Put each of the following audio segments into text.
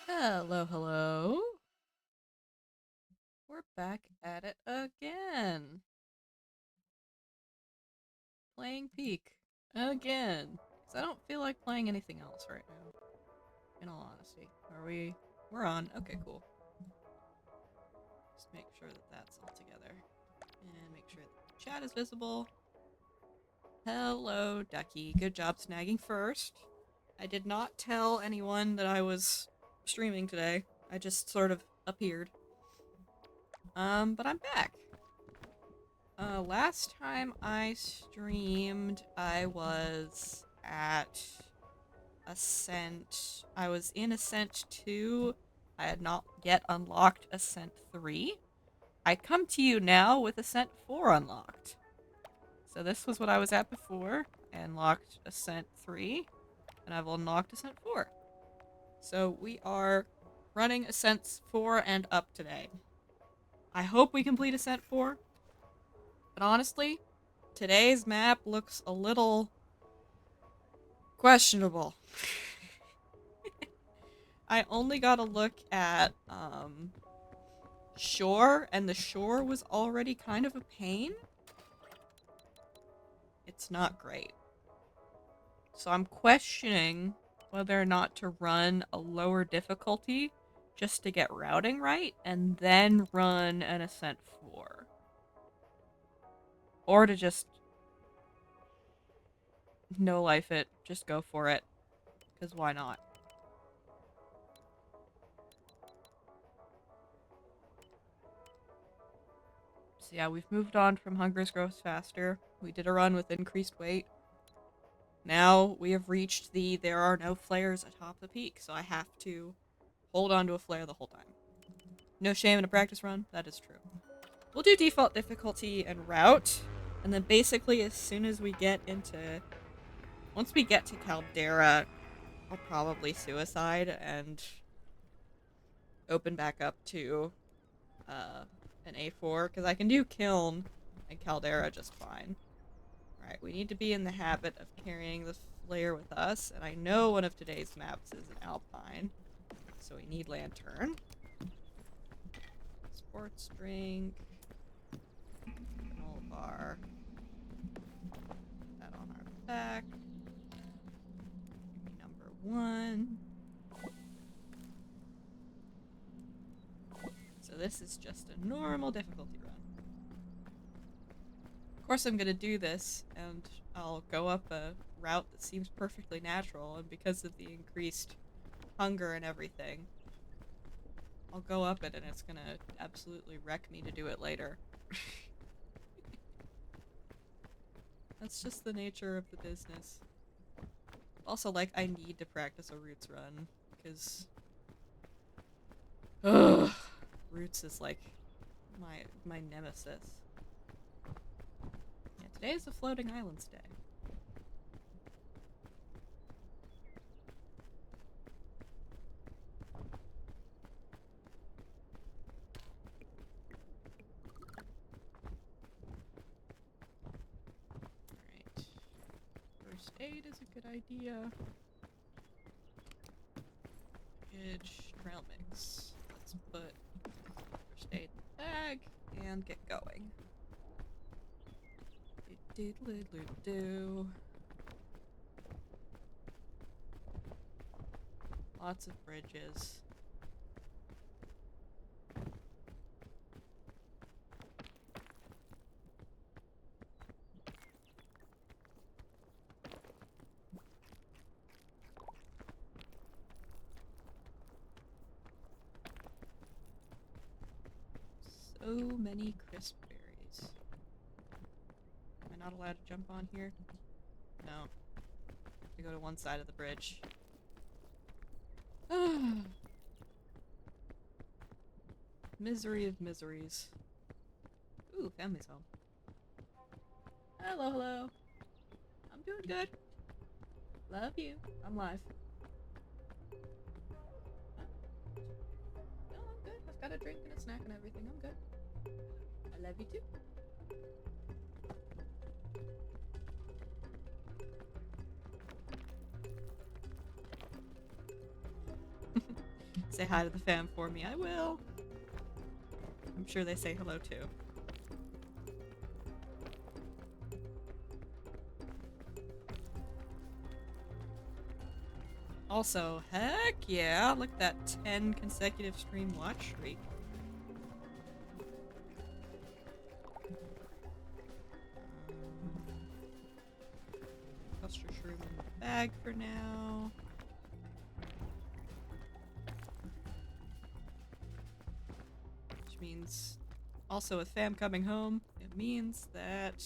Hello, hello. We're back at it again. Playing Peak. Again. Because I don't feel like playing anything else right now. In all honesty. Are we? We're on. Okay, cool. Just make sure that that's all together. And make sure that the chat is visible. Hello, Ducky. Good job snagging first. I did not tell anyone that I was streaming today. I just sort of appeared. But I'm back. Last time I streamed, I was at Ascent. I was in Ascent 2. I had not yet unlocked Ascent 3. I come to you now with Ascent 4 unlocked. So this was what I was at before. I unlocked Ascent 3, and I've unlocked Ascent 4. So we are running Ascents 4 and up today. I hope we complete Ascent 4. But honestly, today's map looks a little questionable. I only got a look at, shore, and the shore was already kind of a pain. It's not great. So I'm questioning whether or not to run a lower difficulty just to get routing right, and then run an Ascent 4. Or to just no life it, just go for it. Because why not? So yeah, we've moved on from Hunger Grows Faster. We did a run with increased weight. Now we have reached the there are no flares atop the peak, so I have to hold on to a flare the whole time. No shame in a practice run, that is true. We'll do default difficulty and route, and then basically as soon as we get into... Once we get to Caldera, I'll probably suicide and open back up to an A4, because I can do Kiln and Caldera just fine. Alright, we need to be in the habit of carrying the flare with us, and I know one of today's maps is an Alpine, so we need Lantern. Sports drink. far. Put that on our back. Give me number 1. So this is just a normal difficulty run. Of course I'm gonna do this, and I'll go up a route that seems perfectly natural, and because of the increased hunger and everything, I'll go up it and it's gonna absolutely wreck me to do it later. That's just the nature of the business. Also, like, I need to practice a roots run, because... Ugh! Roots is like my nemesis. Yeah, today is a floating islands day. Alright. First aid is a good idea. Package, trail mix. Let's put first aid in the bag and get going. Do. Lots of bridges. So many crisp berries. Am I not allowed to jump on here? No. I have to go to one side of the bridge. Misery of miseries. Ooh, family's home. Hello, hello. I'm doing good. Love you. I'm live. No, I'm good. I've got a drink and a snack and everything. I'm good. I love you too. Say hi to the fam for me. I will. I'm sure they say hello too. Also, heck yeah, look at that 10 consecutive stream watch streak. Cluster shroom in the bag for now. Which means, also with fam coming home, it means that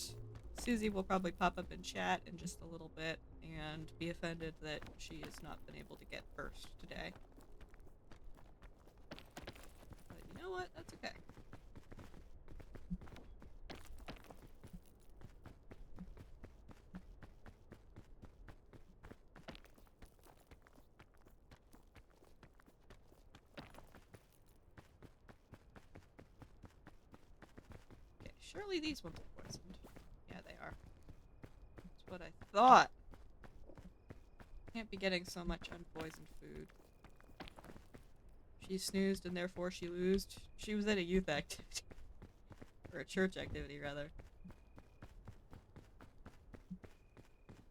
Susie will probably pop up in chat in just a little bit and be offended that she has not been able to get first today. But you know what? That's okay. Okay, surely these ones are poisoned. Yeah, they are. That's what I thought. Can't be getting so much unpoisoned food. She snoozed and therefore she loosed. She was at a youth activity. Or a church activity, rather.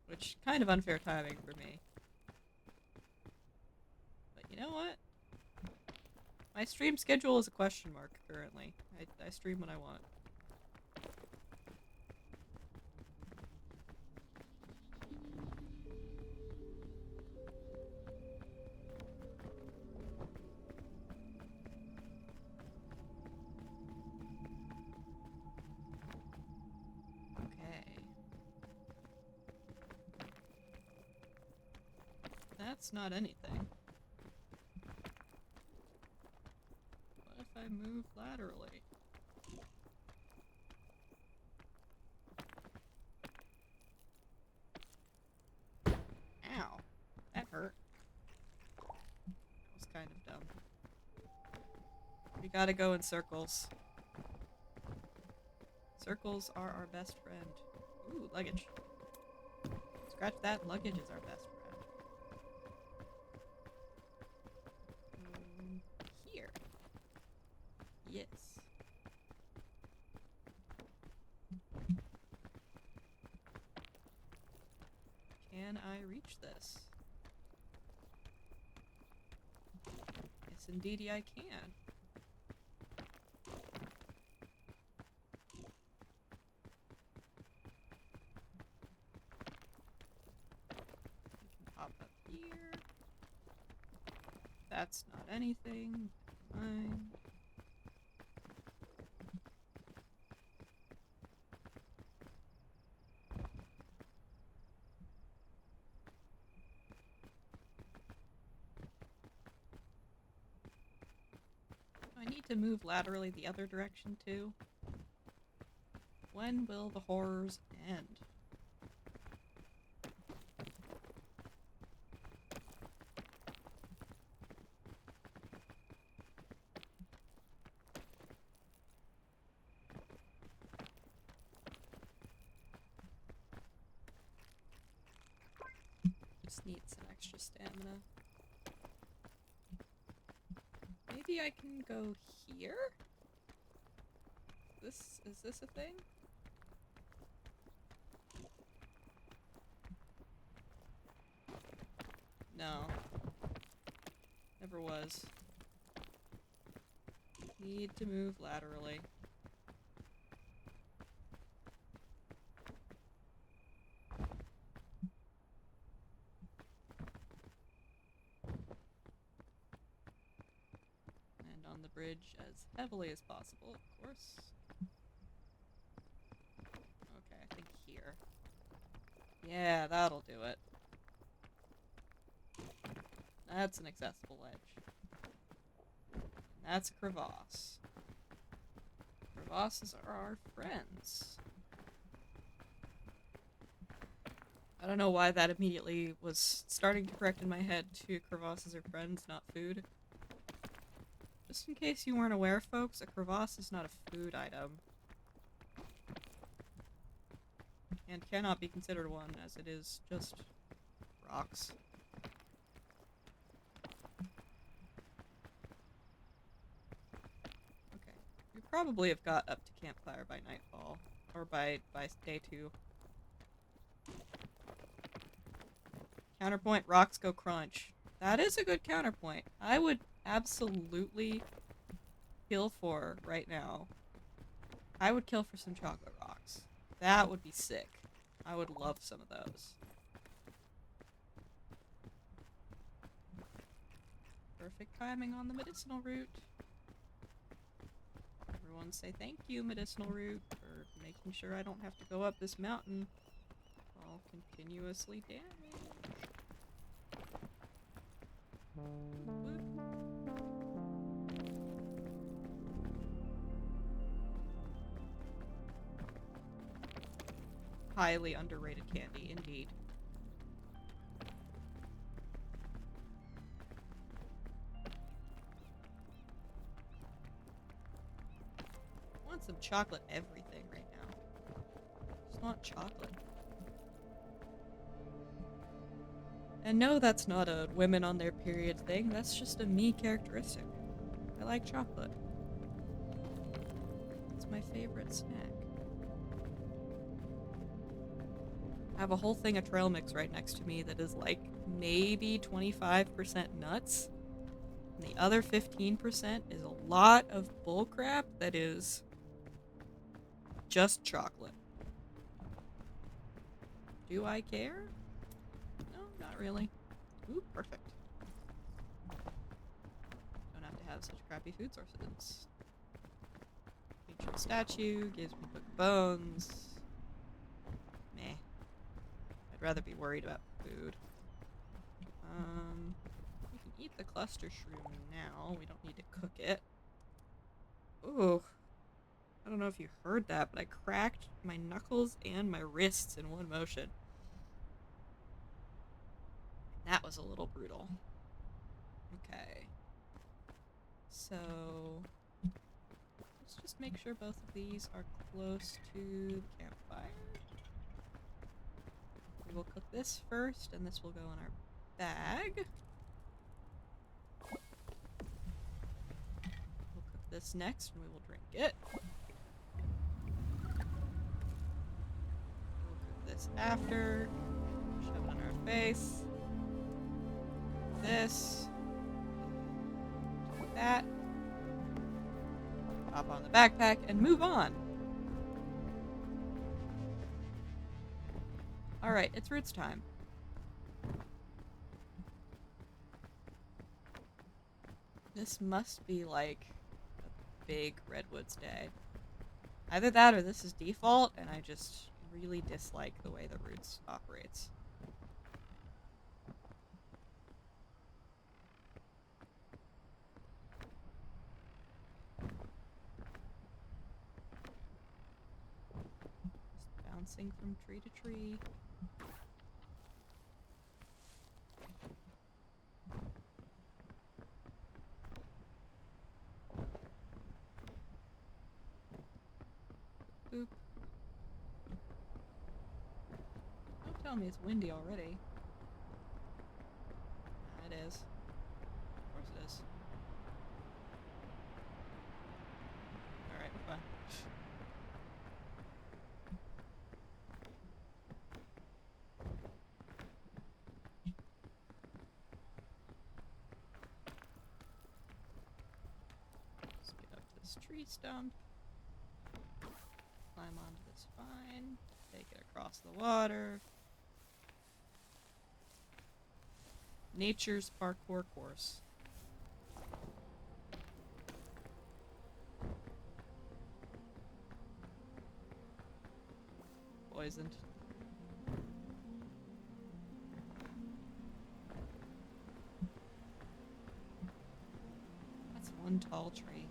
Which, kind of unfair timing for me. But you know what? My stream schedule is a question mark currently. I stream when I want. That's not anything. What if I move laterally? Ow. That hurt. That was kind of dumb. We gotta go in circles. Circles are our best friend. Ooh, luggage. Scratch that, luggage is our best friend. Here. Yes. can I reach this? Yes, indeedy I can. Hop up here. That's not anything. Fine. I need to move laterally the other direction too. When will the horrors end? Just need some extra stamina. Maybe I can go here? Is this a thing? No. Never was. Need to move laterally. And on the bridge as heavily as possible, of course. Okay, I think here. Yeah, that'll do it. That's an accessible ledge. And that's a crevasse. Crevasses are our friends. I don't know why that immediately was starting to correct in my head to crevasses are friends, not food. Just in case you weren't aware, folks, a crevasse is not a food item. And cannot be considered one, as it is just rocks. Okay. We probably have got up to campfire by nightfall. Or by day 2. Counterpoint, rocks go crunch. That is a good counterpoint. I would absolutely kill for right now. I would kill for some chocolate rocks. That would be sick. I would love some of those. Perfect timing on the medicinal route. Everyone say thank you, medicinal route, for making sure I don't have to go up this mountain while continuously damaged. Highly underrated candy, indeed. I want some chocolate everything right now. Just want chocolate. And no, that's not a women on their period thing. That's just a me characteristic. I like chocolate. It's my favorite snack. I have a whole thing of trail mix right next to me that is like maybe 25% nuts. And the other 15% is a lot of bullcrap that is just chocolate. Do I care? No, not really. Ooh, perfect. Don't have to have such crappy food sources. Ancient statue gives me cooked bones. Meh. I'd rather be worried about food. We can eat the cluster shroom now. We don't need to cook it. Ooh. I don't know if you heard that, but I cracked my knuckles and my wrists in one motion. That was a little brutal. Okay. So let's just make sure both of these are close to the campfire. We will cook this first, and this will go in our bag. We'll cook this next, and we will drink it. We'll cook this after. Shove it in our space. This. Take that. Hop on the backpack and move on. Alright, it's roots time. This must be like a big redwoods day. Either that or this is default and I just really dislike the way the roots operates. Just bouncing from tree to tree. Boop. Don't tell me it's windy already. It is. Of course it is. Alright, we're fine. Let's get up this tree stump. Climb onto this vine. Take it across the water. Nature's parkour course. Poisoned. That's one tall tree.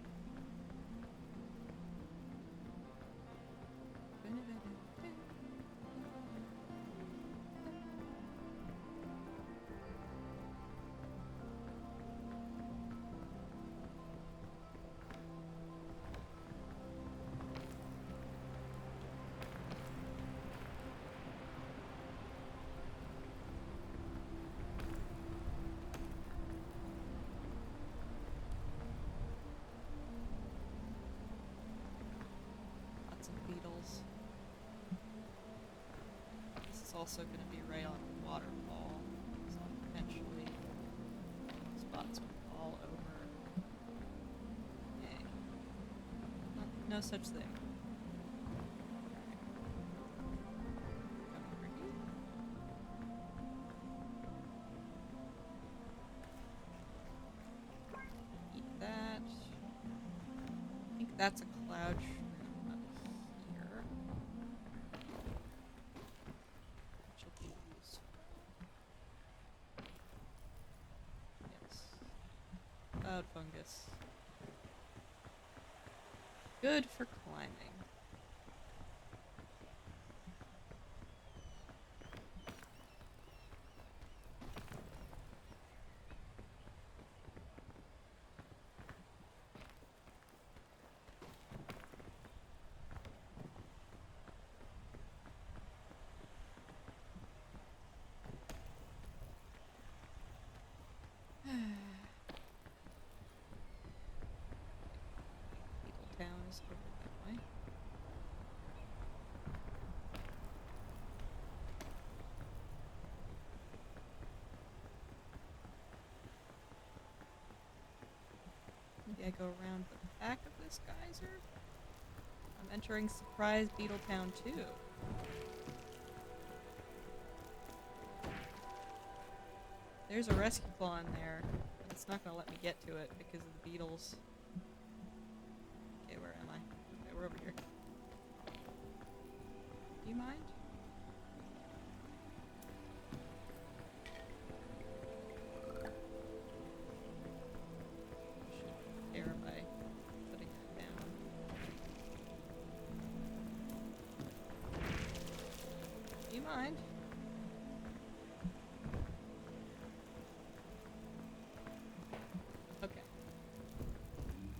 Beetles. This is also going to be right on a waterfall, so potentially spots will fall over. Yay. No such thing. Come over here. Eat that. I think that's a cloud shroom. Cloud fungus. Good for climbing. Town is over that way. Maybe I go around the back of this geyser? I'm entering Surprise Beetle Town too. There's a rescue claw in there, but it's not gonna let me get to it because of the beetles. Okay, where am I? Okay, we're over here. Do you mind? Should care by putting that down. Do you mind? Okay.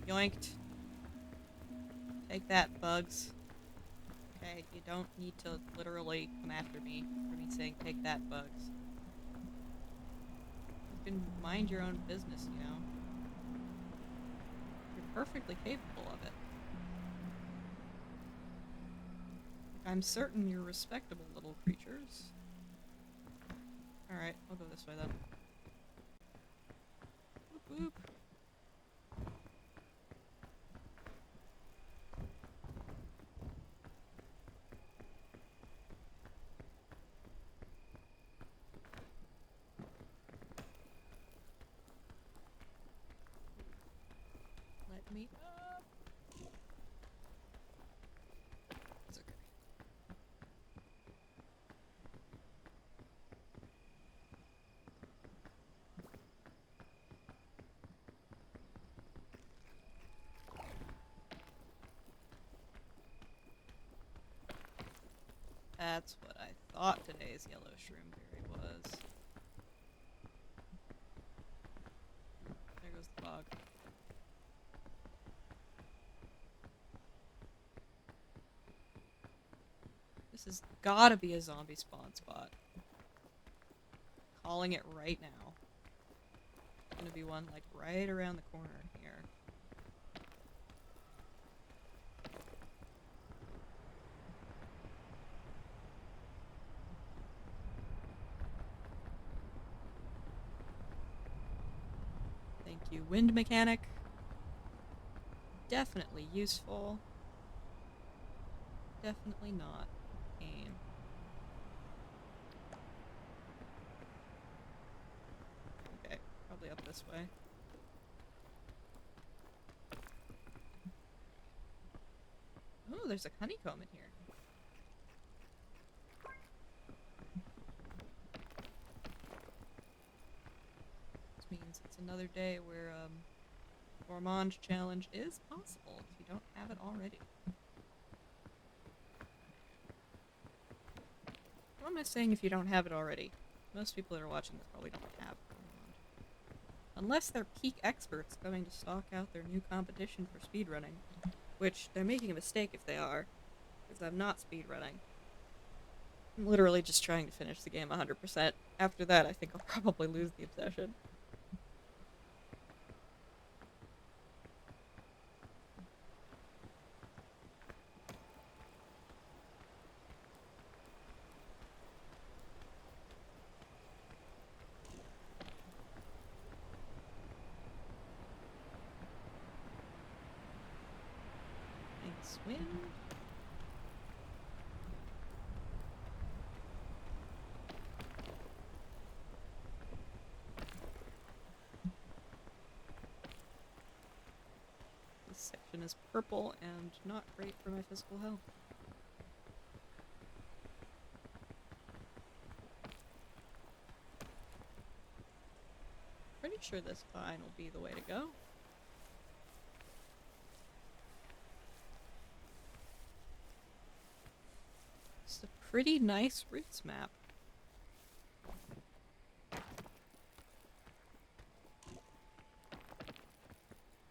Yoinked. Take that, bugs. Okay, you don't need to literally come after me for me saying take that, bugs. You can mind your own business, you know. You're perfectly capable of it. I'm certain you're respectable little creatures. Alright, I'll go this way then. Boop, boop. Let me up. It's okay. That's what I thought today's yellow shroom berry was. There goes the bog. This has gotta be a zombie spawn spot. Calling it right now. There's gonna be one like right around the corner here. Thank you, wind mechanic. Definitely useful. Definitely not. Pain. Okay, probably up this way. Oh, there's a honeycomb in here. This means it's another day where, Gourmand challenge is possible if you don't have it already. What am I saying if you don't have it already? Most people that are watching this probably don't have Gourmand. Unless they're peak experts coming to stalk out their new competition for speedrunning. Which, they're making a mistake if they are. Because I'm not speedrunning. I'm literally just trying to finish the game 100%. After that, I think I'll probably lose the obsession. Thanks, wind. This section is purple and not great for my physical health. Pretty sure this vine will be the way to go. It's a pretty nice roots map.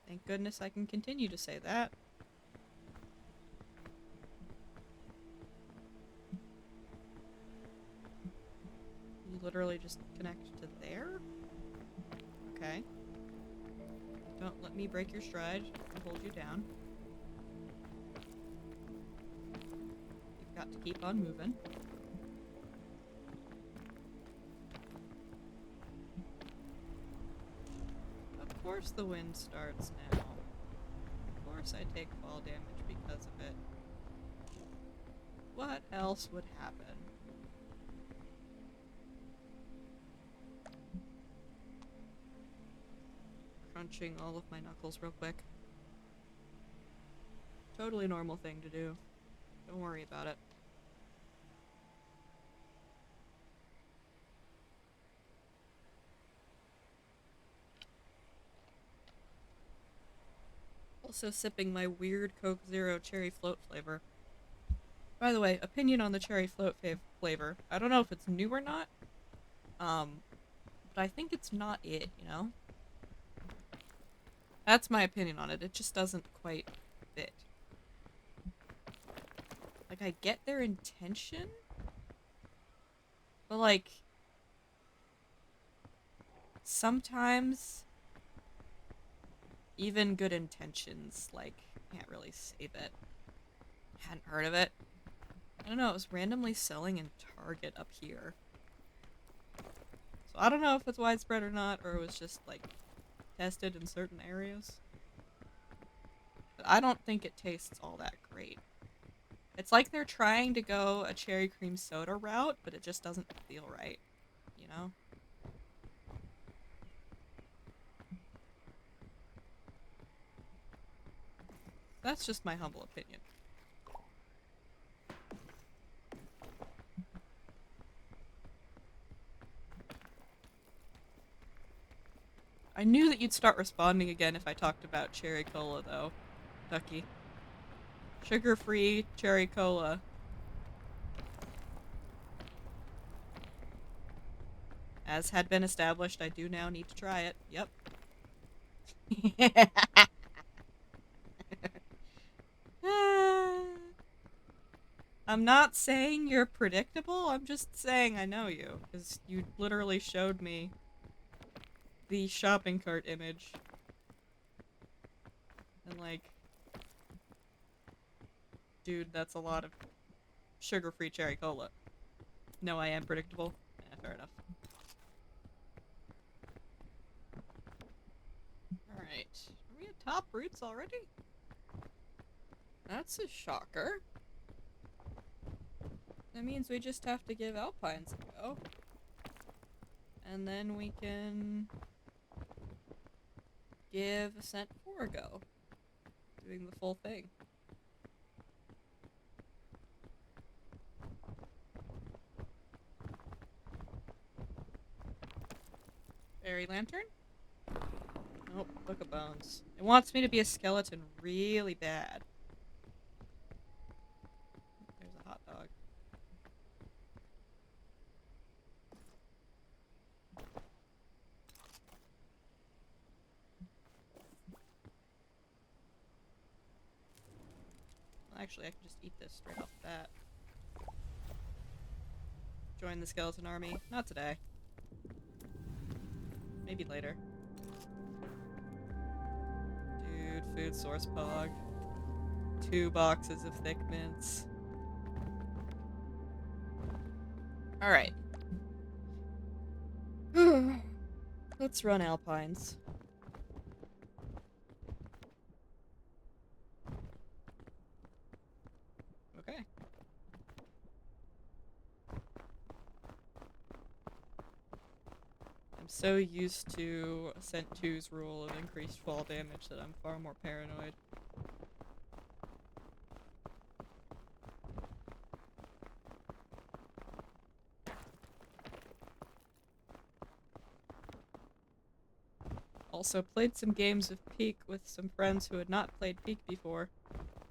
Thank goodness I can continue to say that. You literally just connect to there? Okay. Don't let me break your stride and hold you down. You've got to keep on moving. Of course the wind starts now. Of course I take fall damage because of it. What else would happen? Crunching all of my knuckles real quick. Totally normal thing to do. Don't worry about it. Also sipping my weird Coke Zero cherry float flavor. By the way, opinion on the cherry float flavor. I don't know if it's new or not. But I think it's not it, you know? That's my opinion on it. It just doesn't quite fit. Like, I get their intention, but, like, sometimes even good intentions, like, can't really save it. Hadn't heard of it. I don't know, it was randomly selling in Target up here. So I don't know if it's widespread or not, or it was just, like, tested in certain areas. But I don't think it tastes all that great. It's like they're trying to go a cherry cream soda route, but it just doesn't feel right, you know? That's just my humble opinion. I knew that you'd start responding again if I talked about cherry cola, though, Ducky. Sugar-free cherry cola. As had been established, I do now need to try it. Yep. I'm not saying you're predictable, I'm just saying I know you, because you literally showed me the shopping cart image. And like, dude, that's a lot of sugar-free cherry cola. No, I am predictable. Fair enough. Alright. Are we at top roots already? That's a shocker. That means we just have to give alpines a go. And then we can give ascent 4 a go. Doing the full thing. Fairy lantern? Nope, book of bones. It wants me to be a skeleton really bad. There's a hot dog. Well, actually, I can just eat this straight off the bat. Join the skeleton army. Not today. Maybe later. Dude, food source pog. 2 boxes of thick mints. Alright. Let's run alpines. Okay. I'm so used to Ascent 2's rule of increased fall damage that I'm far more paranoid. Also played some games of Peak with some friends who had not played Peak before,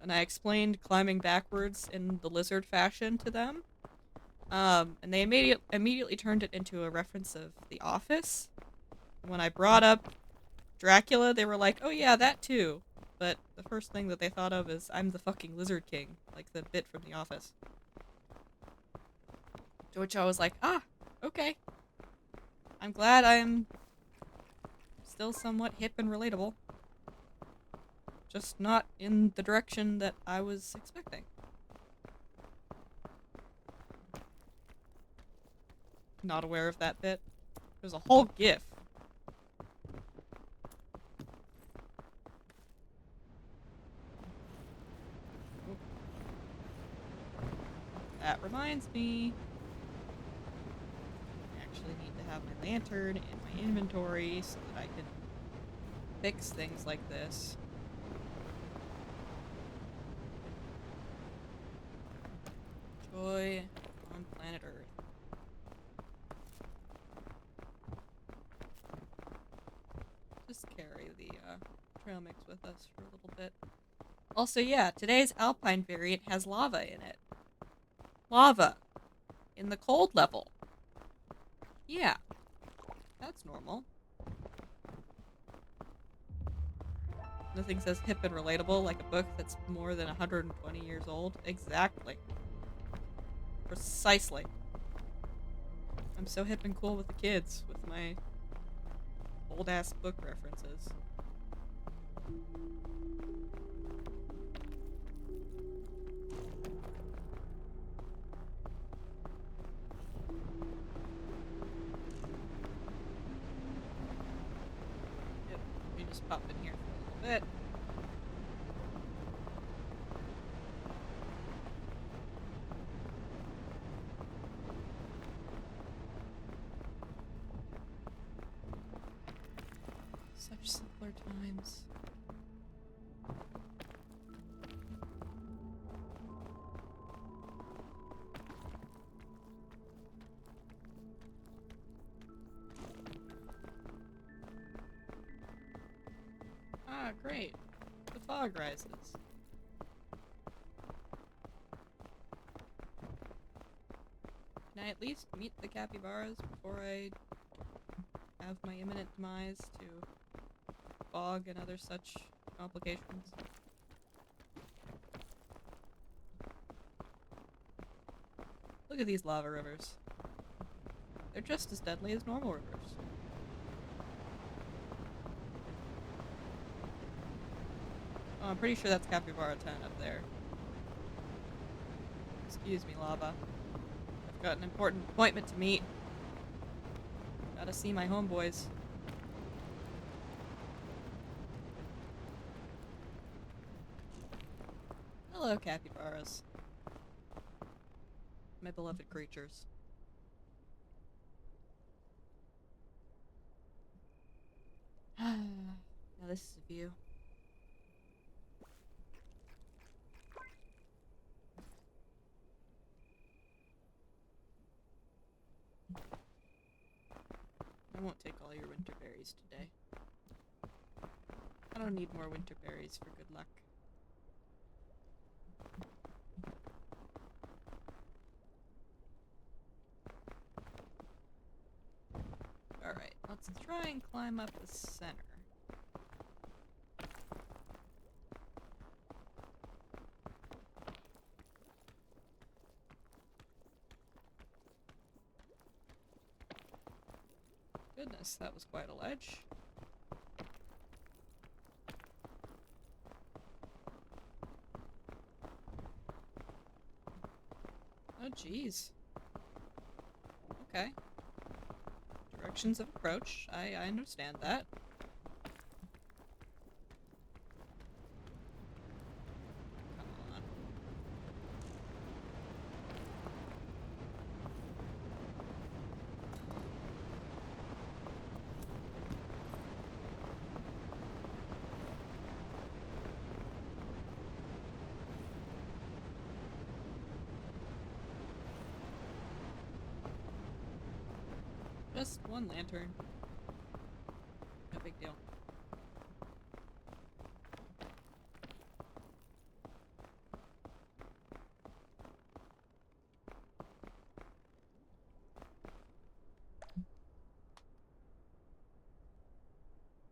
and I explained climbing backwards in the lizard fashion to them. And they immediately turned it into a reference of The Office. When I brought up Dracula, they were like, oh yeah, that too. But the first thing that they thought of is, I'm the fucking Lizard King, like the bit from The Office. To which I was like, ah, okay. I'm glad I am still somewhat hip and relatable. Just not in the direction that I was expecting. Not aware of that bit. There's a whole GIF. Oop. That reminds me. I actually need to have my lantern in my inventory so that I can fix things like this. Joy on planet Earth. Just carry the trail mix with us for a little bit. Also, yeah, today's Alpine variant has lava in it. Lava. In the cold level. Yeah. That's normal. Nothing says hip and relatable like a book that's more than 120 years old. Exactly. Precisely. I'm so hip and cool with the kids with my old-ass book references. pop in here for a little bit. Such simpler times. Ah, great. The fog rises. Can I at least meet the capybaras before I have my imminent demise to fog and other such complications? Look at these lava rivers. They're just as deadly as normal rivers. Oh, I'm pretty sure that's Capybara 10 up there. Excuse me, lava. I've got an important appointment to meet. Gotta see my homeboys. Hello, capybaras. My beloved creatures. Now this is a view. I won't take all your winter berries today. I don't need more winter berries for good luck. Alright, let's try and climb up the center. Goodness, that was quite a ledge. Oh, jeez. Okay. Directions of approach. I understand that. Come on. Just one lantern. No big deal.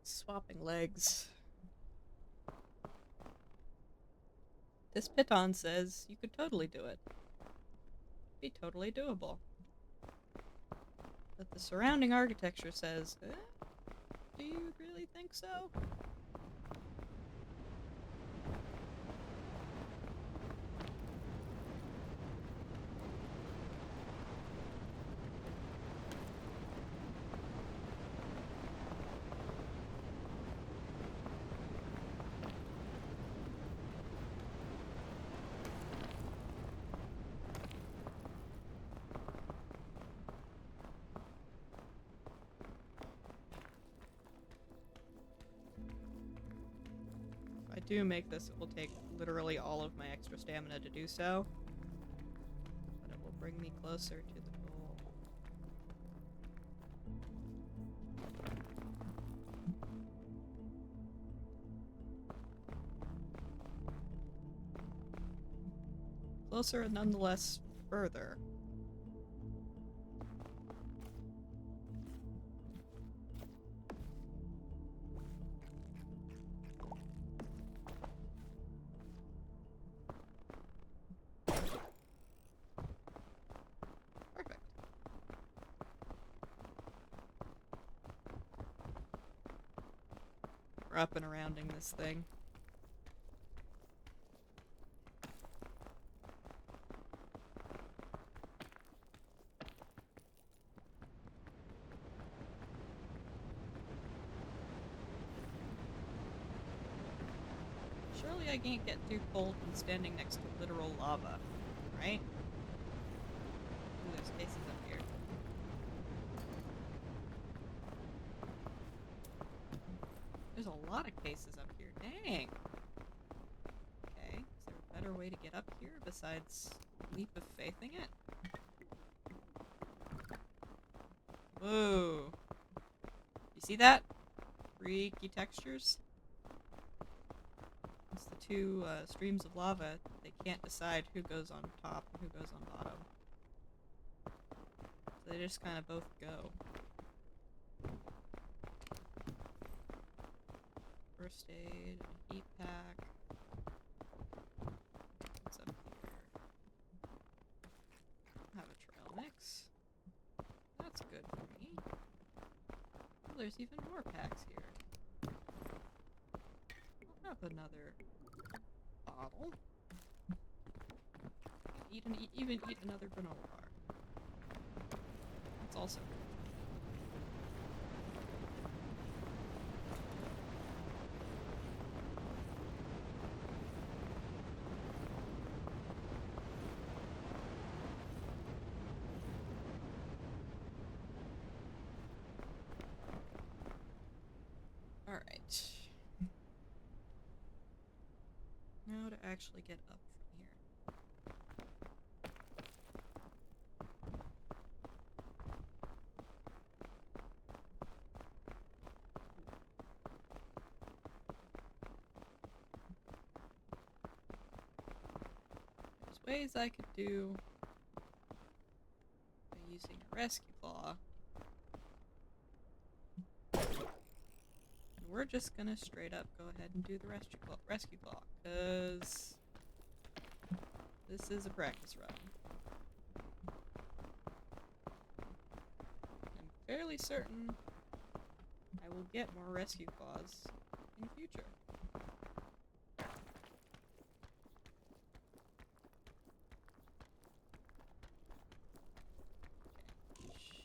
Swapping legs. This piton says you could totally do it. Be totally doable. But the surrounding architecture says, do you really think so? If I do make this, it will take literally all of my extra stamina to do so. But it will bring me closer to the goal. Closer and nonetheless further. Perfect. We're up and arounding this thing. Surely I can't get too cold when standing next to literal lava, right? Ooh, there's cases up here. There's a lot of cases up here. Dang! Okay, is there a better way to get up here besides leap of faithing it? Whoa! You see that? Freaky textures? It's the two streams of lava. They can't decide who goes on top and who goes on bottom. So they just kind of both go. First aid, a heat pack. What's up here? Have a trail mix. That's good for me. Oh, there's even more packs here. I'll have another bottle. Even eat another granola bar. That's also good. Alright. Now to actually get up from here. There's ways I could do by using a rescue claw. We're just gonna straight up go ahead and do the rescue claw, because this is a practice run. I'm fairly certain I will get more rescue claws in the future.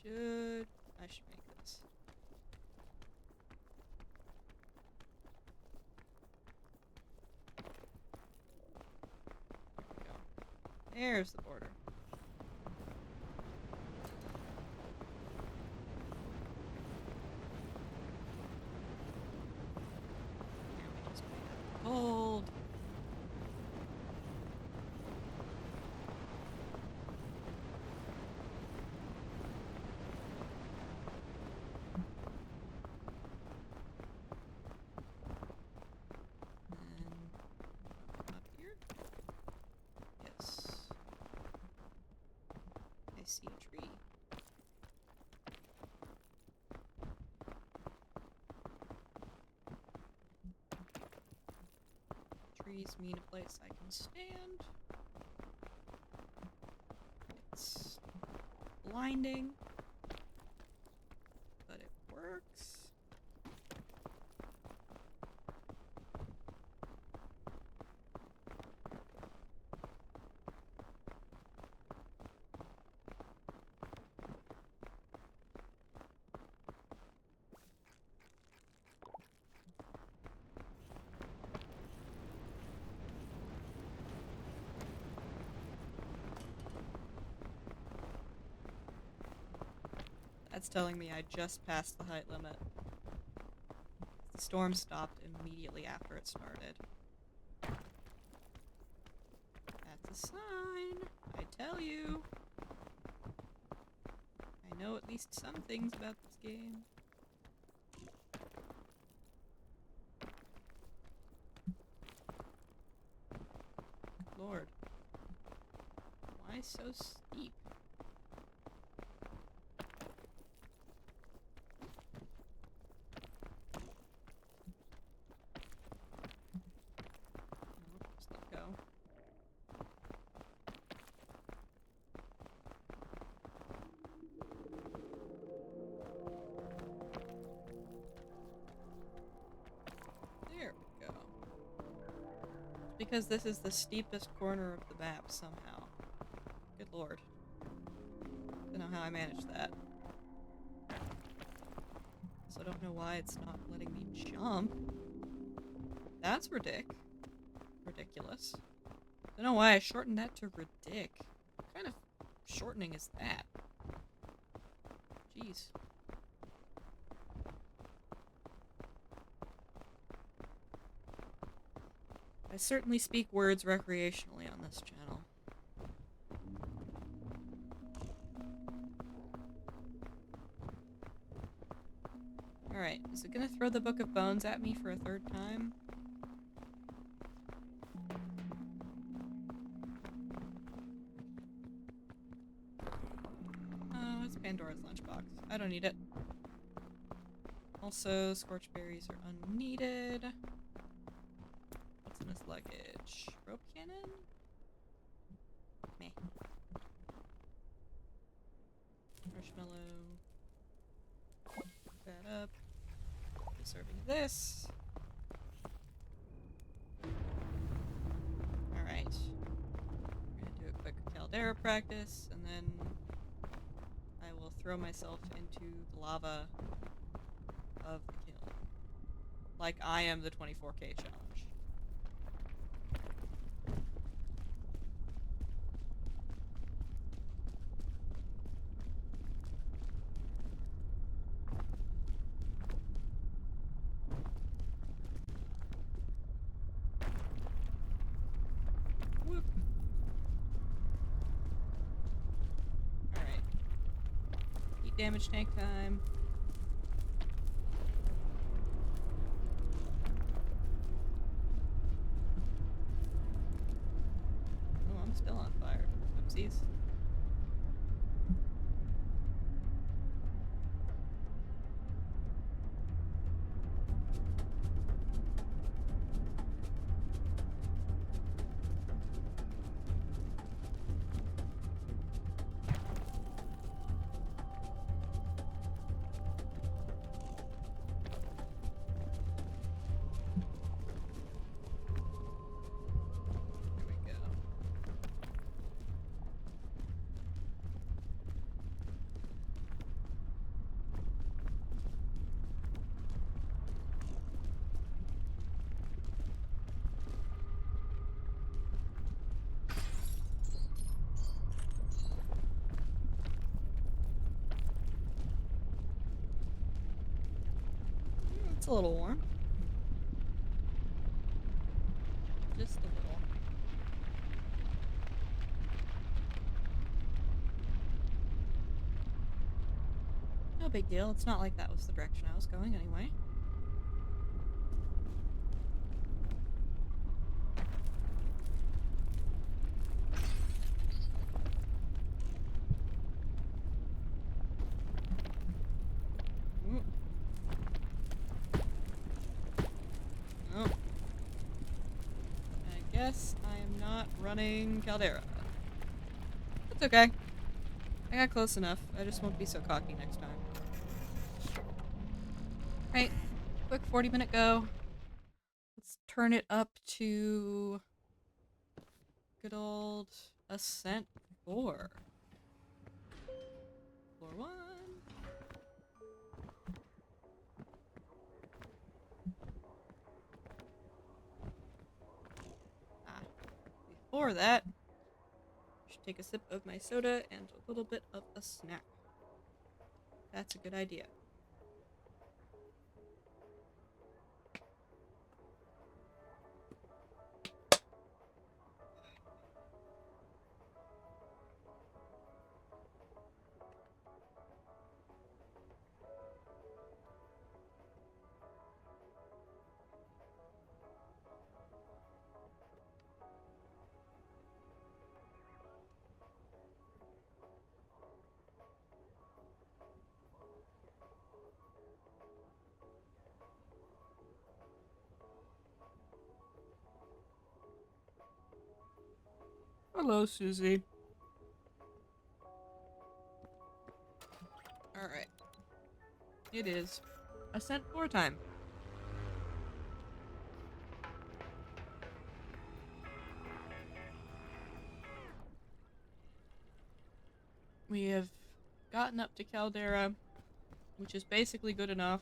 Okay. I should make this. There we go. There's the border. Here we just wait out the cold. And up here? Yes. I see a tree. Trees mean a place I can stand. It's blinding, but it works. That's telling me I just passed the height limit. The storm stopped immediately after it started. That's a sign, I tell you. I know at least some things about this game. Lord. Why so steep? Nope, just let go. There we go. Because this is the steepest corner of the map somehow. Good lord. Don't know how I managed that. So I don't know why it's not letting me jump. That's ridiculous. ridiculous. Don't know why I shortened that to ridic. What kind of shortening is that? Jeez. I certainly speak words recreationally on this channel. Alright, is it gonna throw the Book of Bones at me for a third time? Oh, it's Pandora's lunchbox. I don't need it. Also, scorched berries are unneeded. What's in this luggage? Rope cannon? Meh. Marshmallow. Pick that up. Serving this. Alright. We're gonna do a quick caldera practice, and then I will throw myself into the lava of the kiln. Like I am the 24K challenge. Whoop. Alright. Heat damage tank time. Oh, I'm still on fire. Oopsies. There we go. It's a little warm. Just a little. No big deal. It's not like that was the direction I was going anyway. Ooh. Oh. I guess I am not running Caldera. That's okay. I got close enough. I just won't be so cocky next time. Right. Quick 40-minute go. Let's turn it up to good old Ascent 4. Floor 1. Before that, I should take a sip of my soda and a little bit of a snack. That's a good idea. Hello, Susie. Alright. It is Ascent 4 time. We have gotten up to Caldera, which is basically good enough.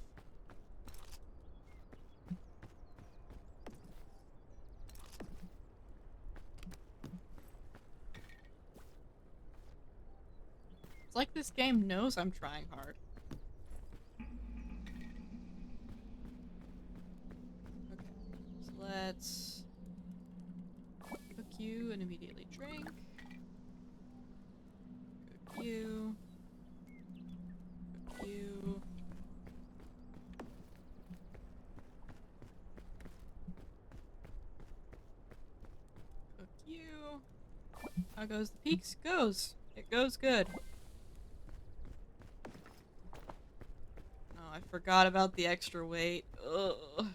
like this game knows I'm trying hard. Okay, so let's cook you and immediately drink. Cook you. Cook you. Cook you. How goes the peaks? Goes. It goes good. Oh, I forgot about the extra weight. Ugh. At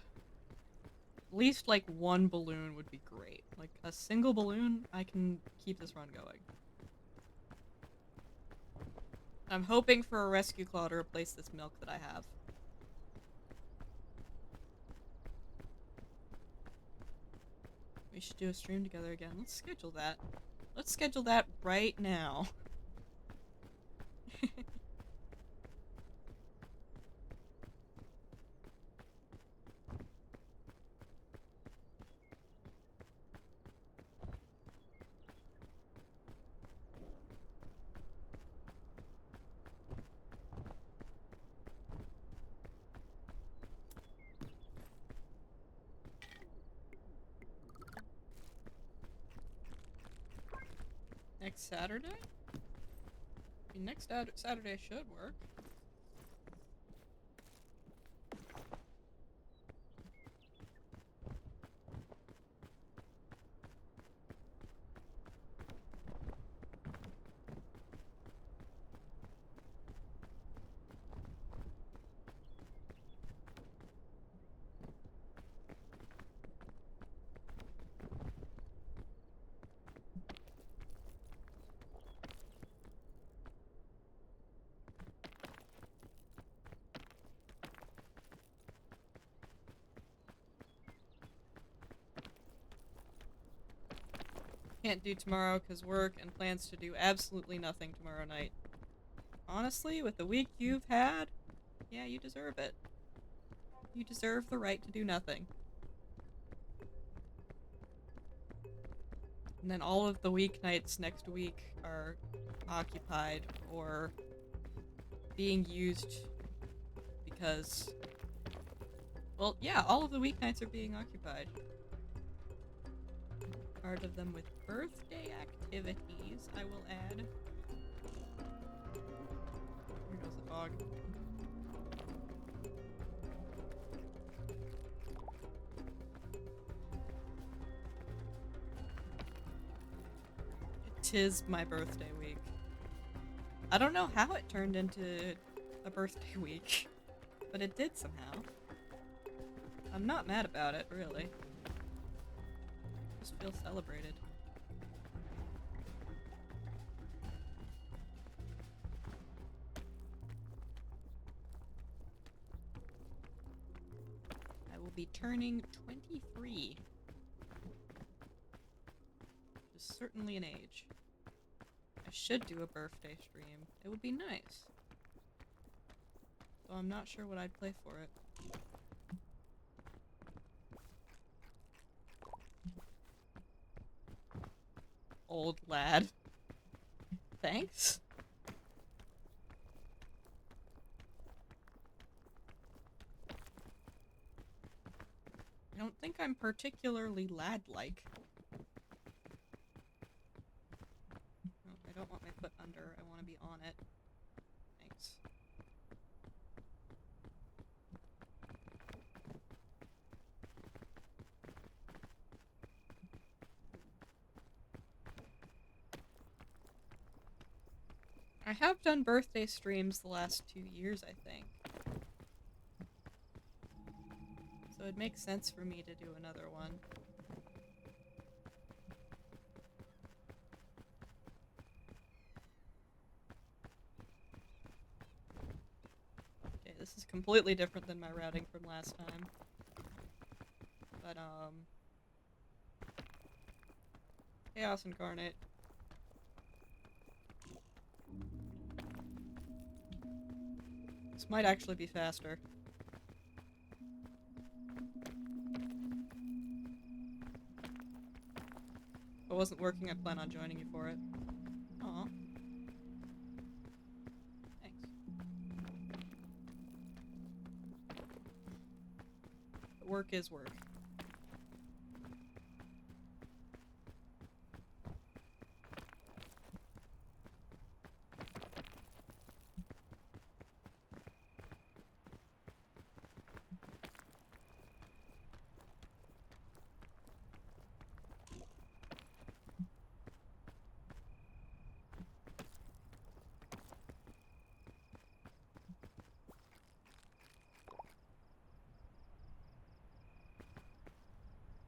least, like, one balloon would be great. Like, a single balloon, I can keep this run going. I'm hoping for a rescue claw to replace this milk that I have. We should do a stream together again. Let's schedule that. Let's schedule that right now. Next Saturday? I mean, next Saturday should work. Can't do tomorrow because work and plans to do absolutely nothing tomorrow night. Honestly, with the week you've had, yeah, you deserve it. You deserve the right to do nothing. And then all of the weeknights next week are occupied or being used because... Well, yeah, all of the weeknights are being occupied. Part of them with birthday activities, I will add. Here goes the dog. Tis my birthday week. I don't know how it turned into a birthday week, but it did somehow. I'm not mad about it, really. Just feel celebrated. I will be turning 23. Which is certainly an age. I should do a birthday stream. It would be nice. So I'm not sure what I'd play for it. Old lad. Thanks? I don't think I'm particularly lad-like. No, I don't want my foot under. I want to be on it. Thanks. I have done birthday streams the last 2 years, I think. So it makes sense for me to do another one. Okay, this is completely different than my routing from last time. But, Chaos Incarnate. This might actually be faster. If it wasn't working, I plan on joining you for it. Aw. work is work.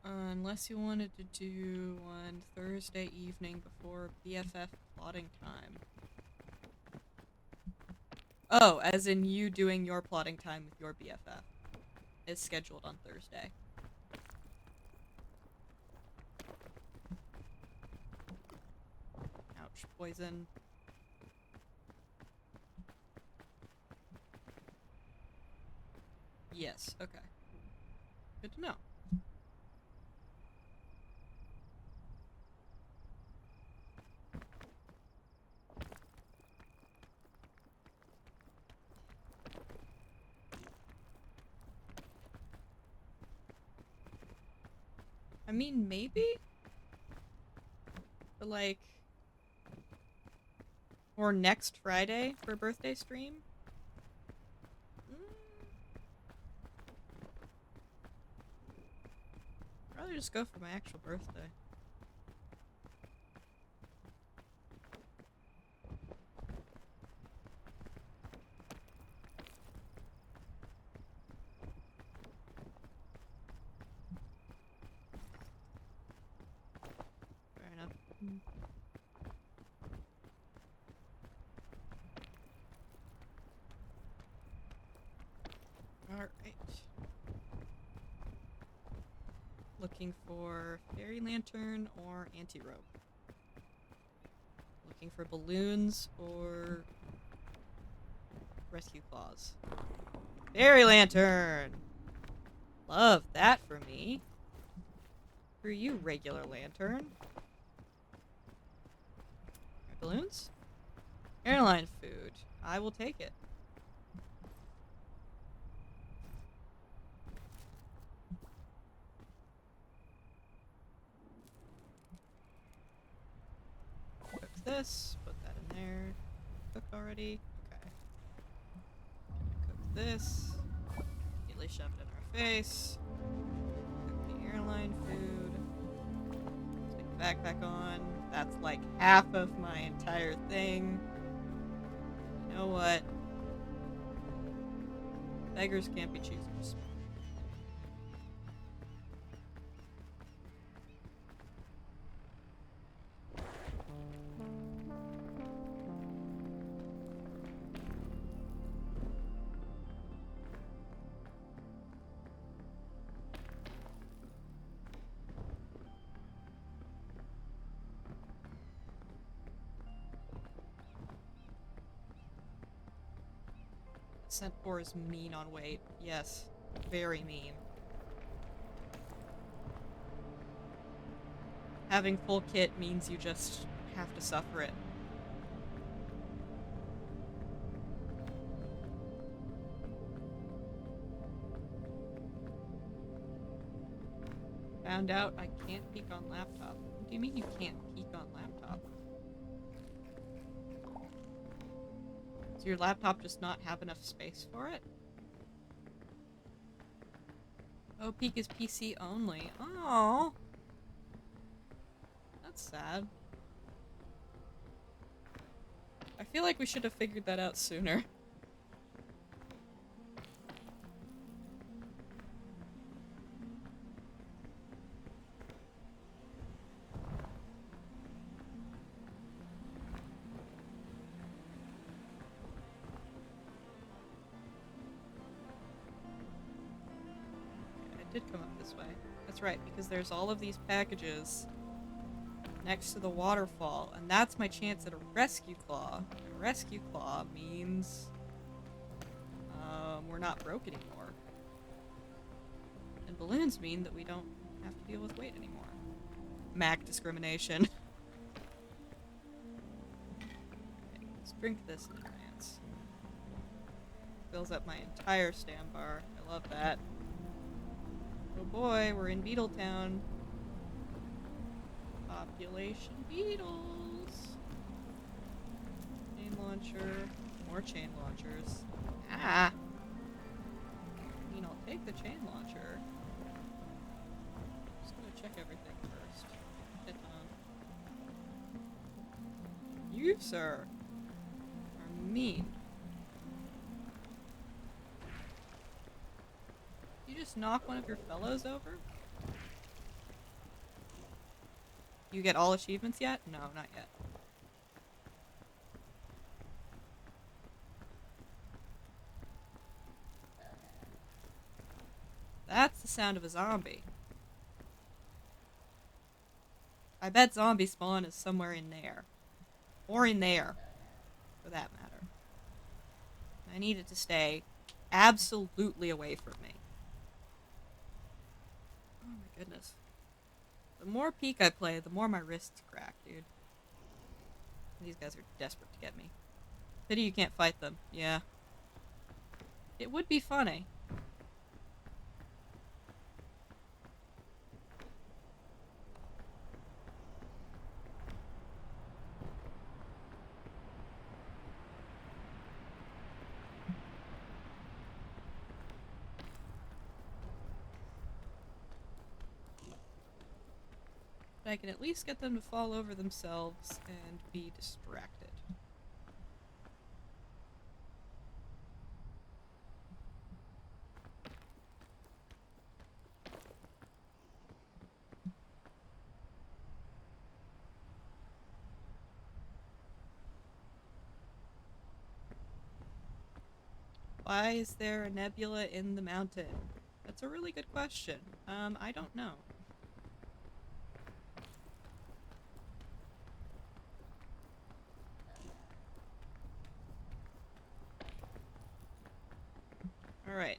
Unless you wanted to do one Thursday evening before BFF plotting time. Oh, as in you doing your plotting time with your BFF. Is scheduled on Thursday. Ouch, poison. Yes, okay. Good to know. I mean, maybe? But like... Or next Friday for a birthday stream? Probably just go for my actual birthday. Fair enough. Alright. Looking for fairy lantern or anti-rope. Looking for balloons or rescue claws. Fairy lantern! Love that for me. For you, regular lantern. Balloons? Airline food. I will take it. Cook this. Put that in there. Cooked already. Okay. Cook this. Immediately shove it in our face. Cook the airline food. Stick the backpack on. That's like half of my entire thing. You know what? Beggars can't be choosers. Centaur is mean on weight. Yes. Very mean. Having full kit means you just have to suffer it. Found out I can't peek on laptop. What do you mean you can't peek on laptop? Does your laptop just not have enough space for it? Oh, peek is PC only. Oh, that's sad. I feel like we should have figured that out sooner. Did come up this way. That's right, because there's all of these packages next to the waterfall, and that's my chance at a rescue claw. A rescue claw means we're not broke anymore. And balloons mean that we don't have to deal with weight anymore. Mac discrimination. Okay, let's drink this in advance. Fills up my entire stand bar. I love that. Oh boy, we're in Beetletown. Population beetles. Chain launcher. More chain launchers. Ah! I mean, I'll take the chain launcher. Just gonna check everything first. Hit on. You, sir, are mean. You just knock one of your fellows over? You get all achievements yet? No, not yet. That's the sound of a zombie. I bet zombie spawn is somewhere in there. Or in there, for that matter. I need it to stay absolutely away from me. Oh my goodness. The more Peek I play, the more my wrists crack, dude. These guys are desperate to get me. Pity you can't fight them. Yeah. It would be funny. But I can at least get them to fall over themselves and be distracted. Why is there a nebula in the mountain? That's a really good question. I don't know. Alright.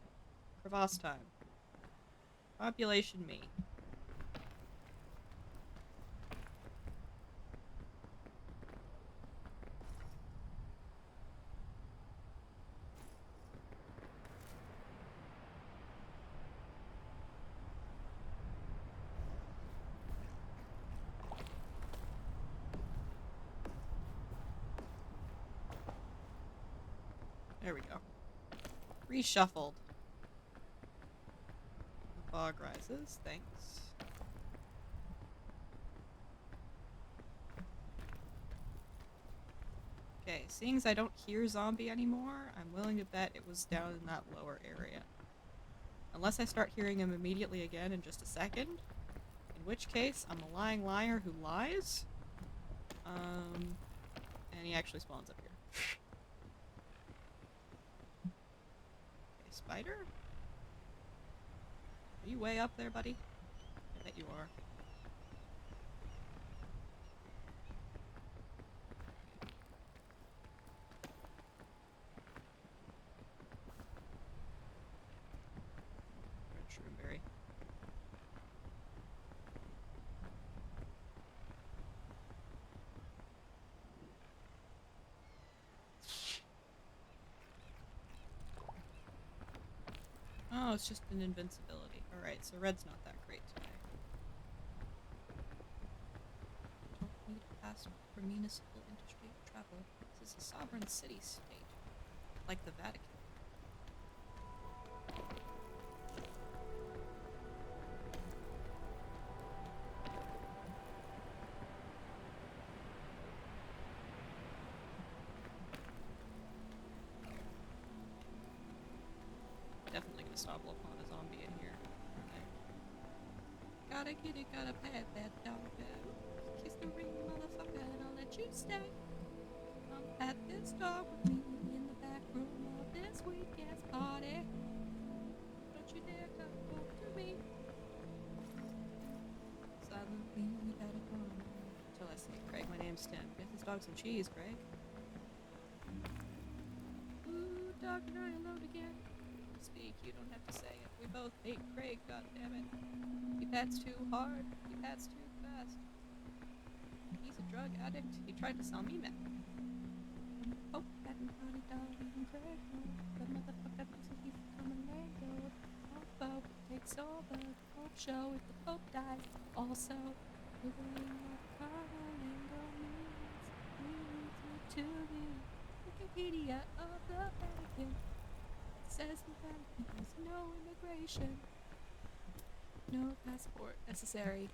Crevasse time. Population me. There we go. Reshuffled. The fog rises. Thanks. Okay, seeing as I don't hear zombie anymore, I'm willing to bet it was down in that lower area. Unless I start hearing him immediately again in just a second. In which case, I'm a lying liar who lies. And he actually spawns up here. Okay, spider? Are you way up there, buddy? I bet you are. Red shroomberry. Oh, it's just an invincibility. Alright, so red's not that great today. Don't need a pass for municipal interstate travel. This is a sovereign city-state. Like the Vatican. Definitely gonna stumble upon a zombie in here. Okay. Gotta get it, gotta pat that dog out. Kiss the ring, motherfucker, and I'll let you stay. Come pat this dog with me in the back room of this weekend's party. Don't you dare come over to me. Silently, we gotta come. Till I say, Craig, my name's Tim. Get this dog some cheese, Craig. Ooh, dog, and I alone again. Speak, you don't have to say it. We both hate Craig, goddammit. He pats too hard, he pats too fast. He's a drug addict. He tried to sell me meth. Oh, patting party dog, and Craig, the motherfucker thinks he's coming and go. Oh, takes over the Pope show if the Pope dies. Also, Googling what Carlingo means to the Wikipedia of the Vatican. It says the Vatican has no immigration, no passport necessary.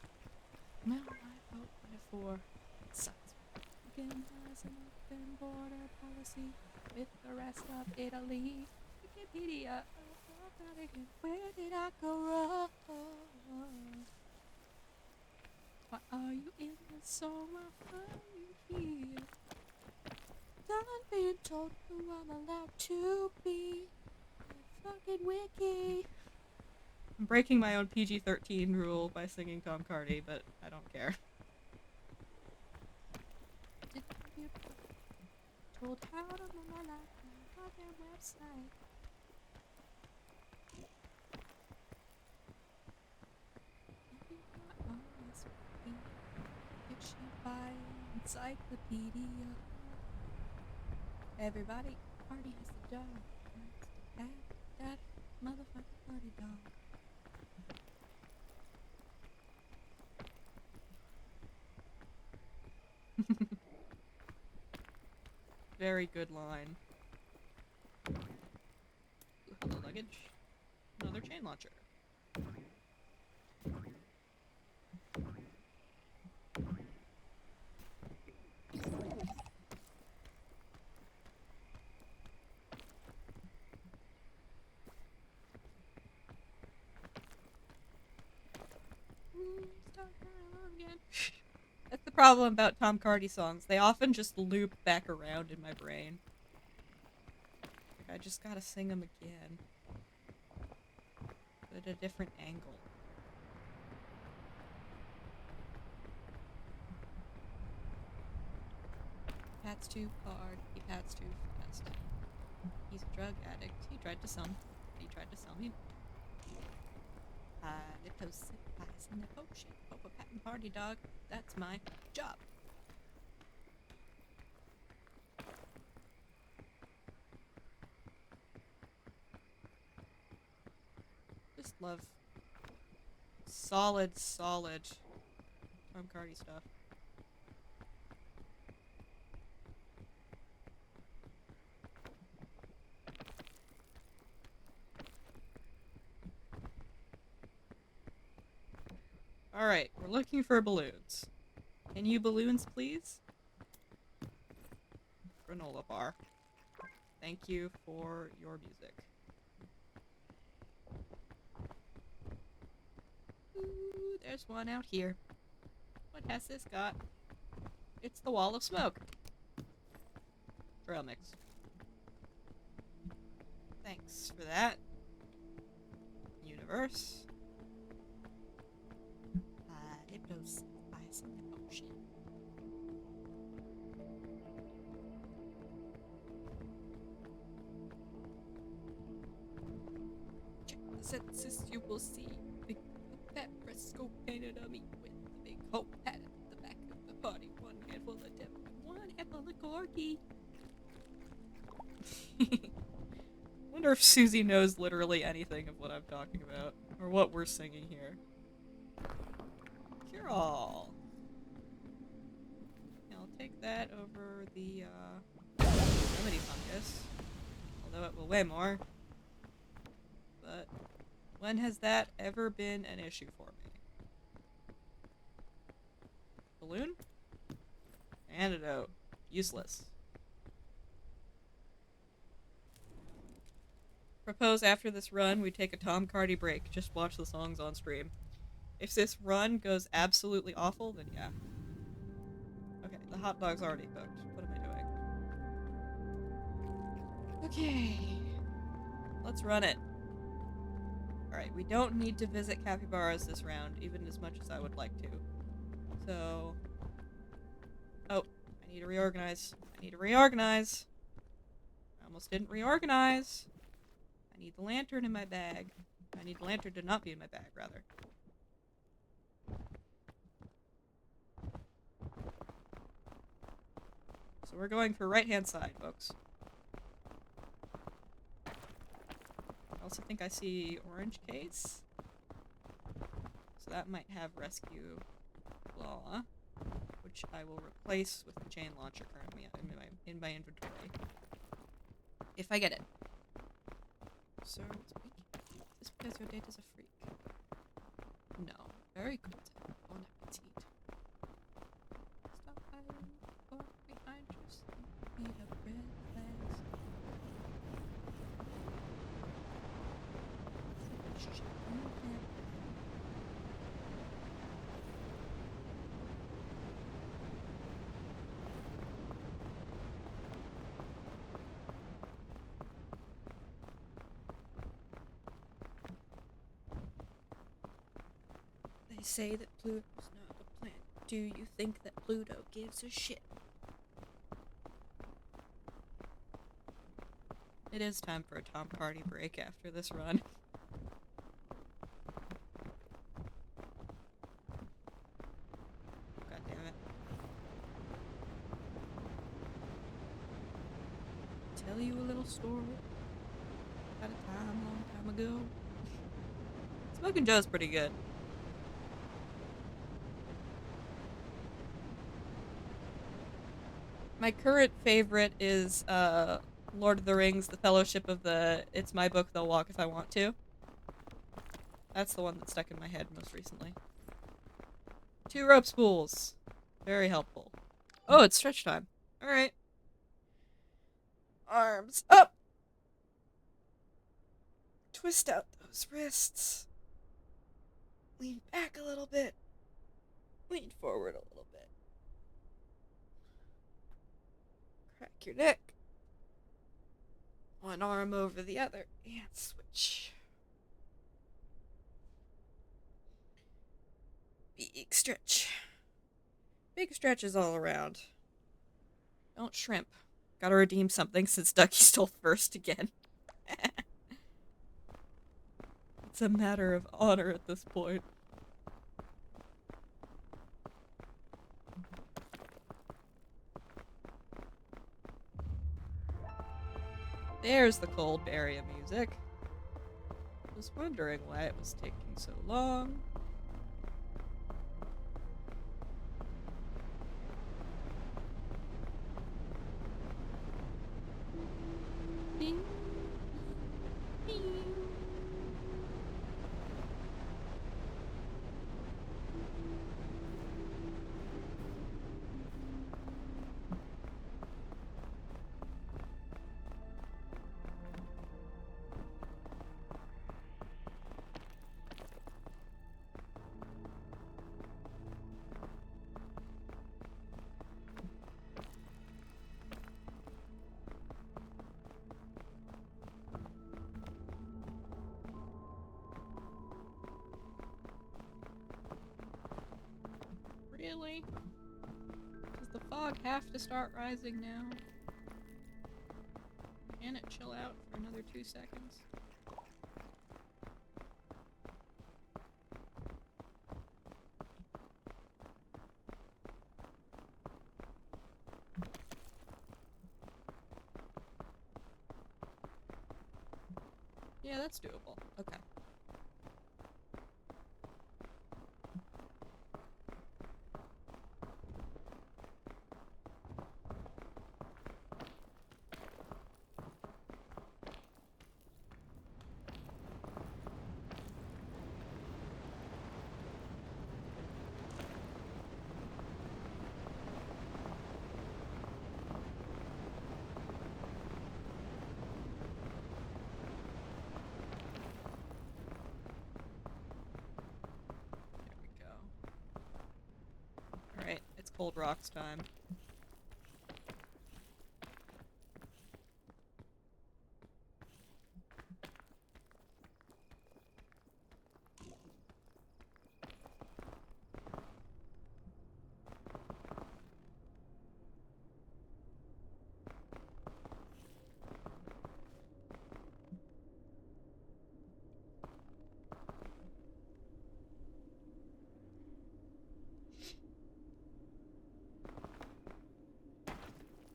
No, I vote for it sucks. Vatican has an open border policy with the rest of Italy. Wikipedia of the Vatican. Where did I go wrong? Why are you in the song? Why are you here? Done being told who I'm allowed to be. Fucking wiki. I'm breaking my own PG-13 rule by singing Tom Cardy, but I don't care. Told how to live my life on a goddamn website. Pictured by encyclopedia. Everybody, party has the dog. That motherfucking party dog. Very good line. Ooh, hello, luggage. Another chain launcher. Again. That's the problem about Tom Cardy songs. They often just loop back around in my brain. Like, I just gotta sing them again. But at a different angle. Pat's too hard. He pats too fast. He's a drug addict. He tried to sell me. He tried to sell me. Litos pies in the potion. Popo pat and party dog. That's my job. Just love solid Tom Cardy stuff. Alright, we're looking for balloons. Can you balloons, please? Granola bar. Thank you for your music. Ooh, there's one out here. What has this got? It's the wall of smoke. Trail mix. Thanks for that. Universe. Litos ice in the ocean. Check the census, you will see big fat fresco painted on me with the big hope hat at the back of the party. One handful of dip, one handful of corky. Wonder if Susie knows literally anything of what I'm talking about, or what we're singing here. Cure-all. I'll take that over the remedy fungus, although it will weigh more. But when has that ever been an issue for me? Balloon? Antidote. Useless. Propose after this run we take a Tom Cardy break. Just watch the songs on stream. If this run goes absolutely awful, then yeah. Okay, the hot dog's already cooked. What am I doing? Okay. Let's run it. Alright, we don't need to visit capybaras this round, even as much as I would like to. So... Oh, I need to reorganize. I almost didn't reorganize. I need the lantern in my bag. I need the lantern to not be in my bag, rather. So we're going for right-hand side, folks. I also think I see orange case. so that might have rescue claw, which I will replace with the chain launcher currently in my inventory. If I get it. So, is this because your date is a freak? No. Very good. Bon appetit. Stop hiding behind your feet of red flags. They say that Pluto's not a planet. Do you think that Pluto gives a shit? It is time for a Tom Hardy break after this run. God damn it. Tell you a little story about a long time ago. Smoking Joe's pretty good. My current favorite is Lord of the Rings, The Fellowship of the It's My Book, They'll Walk If I Want To. That's the one that stuck in my head most recently. 2 rope spools. Very helpful. Oh, it's stretch time. Alright. Arms up! Twist out those wrists. Lean back a little bit. Lean forward a little bit. Crack your neck. One arm over the other. And switch. Big stretch. Big stretches all around. Don't shrimp. Gotta redeem something since Ducky stole first again. It's a matter of honor at this point. There's the cold area music. Was wondering why it was taking so long. Ding. Ding. Really? Does the fog have to start rising now? Can it chill out for another 2 seconds? Yeah, that's doable. Okay. Cold Rocks time.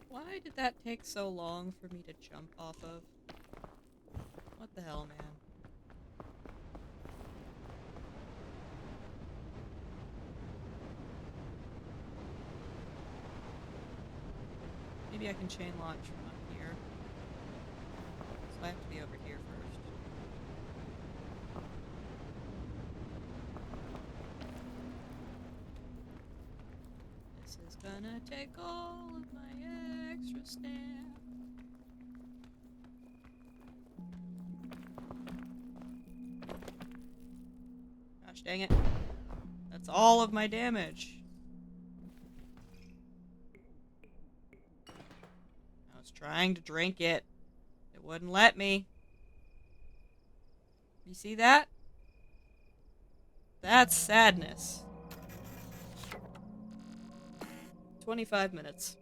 Why did that take so long for me to jump off of? What the hell, man? maybe I can chain launch from up here. So I have to be over here first. This is gonna take all of my extra stamp. Gosh dang it. That's all of my damage. I was trying to drink it. It wouldn't let me. You see that? That's sadness. 25 minutes.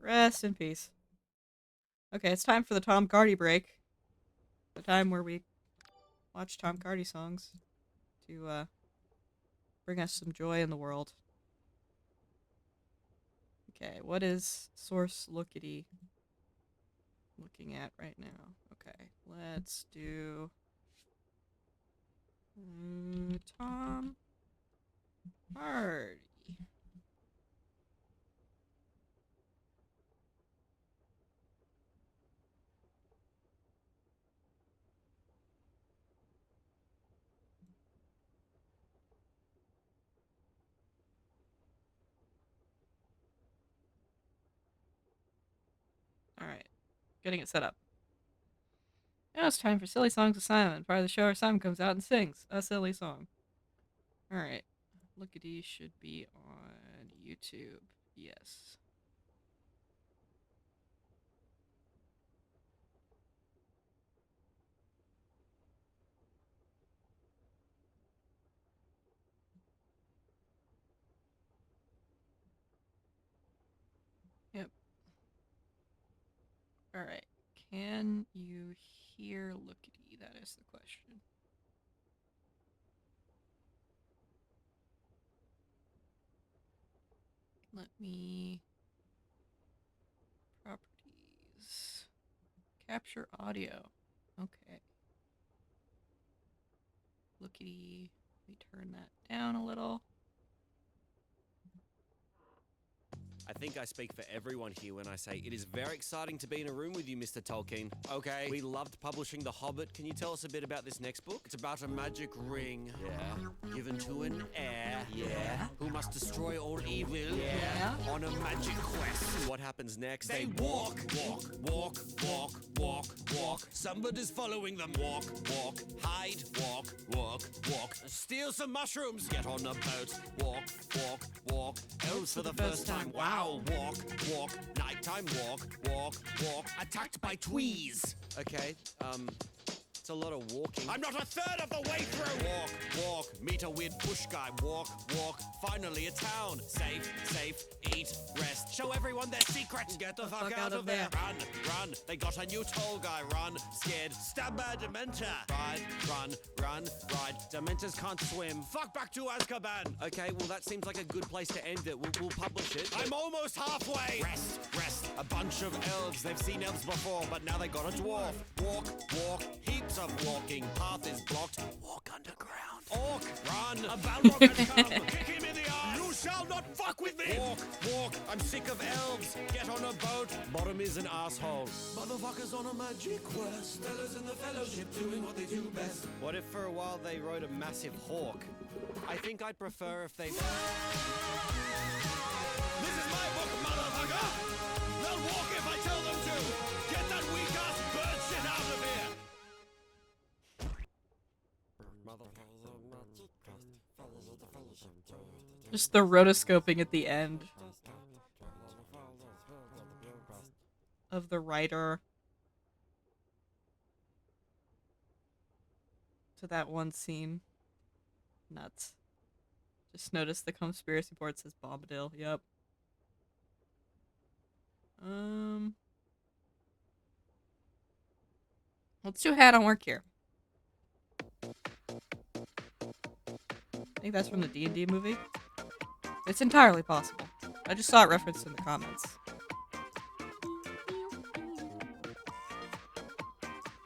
Rest in peace. Okay, it's time for the Tom Cardy break. The time where we watch Tom Cardy songs to bring us some joy in the world. Okay, what is Source Lookity looking at right now? Okay, let's do Tom Hardy. Alright, getting it set up. Now it's time for Silly Songs with Simon, part of the show where Simon comes out and sings a silly song. Alright, Lookity should be on YouTube. Yes. Yep. Alright, can you hear Lookity? That is the question. Let me... Properties. Capture audio. Okay. Lookity. Let me turn that down a little. I think I speak for everyone here when I say it is very exciting to be in a room with you, Mr. Tolkien. Okay, we loved publishing The Hobbit. Can you tell us a bit about this next book? It's about a magic ring. Yeah. Given to an heir. Yeah. Who must destroy all evil. Yeah. On a magic quest. And what happens next? They walk. Somebody's following them. Walk. Hide. Walk. Steal some mushrooms. Get on a boat. Walk. Elves for the first time. Wow. Walk. Nighttime walk. Attacked by tweez. Okay, it's a lot of walking. I'm not a third of the way through. Walk. Meet a weird bush guy. Walk. Finally a town. Safe. Eat. Rest. Show everyone their secret. Get the fuck out of there. Run. They got a new tall guy. Run. Scared. Stab by a Dementor. Ride. Dementors can't swim. Fuck back to Azkaban. Okay, well that seems like a good place to end it. We'll publish it. I'm almost halfway. Rest. A bunch of elves. They've seen elves before, but now they got a dwarf. Walk. Heaps of walking. Path is blocked. Walk underground. Orc. Run. A Balrog has come. Kick him in the arse. You shall not fuck with me. Walk. I'm sick of elves. Get on a boat. Bottom is an asshole. Motherfuckers on a magic quest. Fellas in the fellowship doing what they do best. What if for a while they rode a massive hawk? I think I'd prefer if they... This is my book, motherfucker! They'll walk if I tell them to! Get that weak-ass bird shit out of here! Just the rotoscoping at the end of the writer to that one scene. Nuts. Just notice the conspiracy board says Bombadil. Yep. Let's do hat on work here. I think that's from the D&D movie. It's entirely possible. I just saw it referenced in the comments.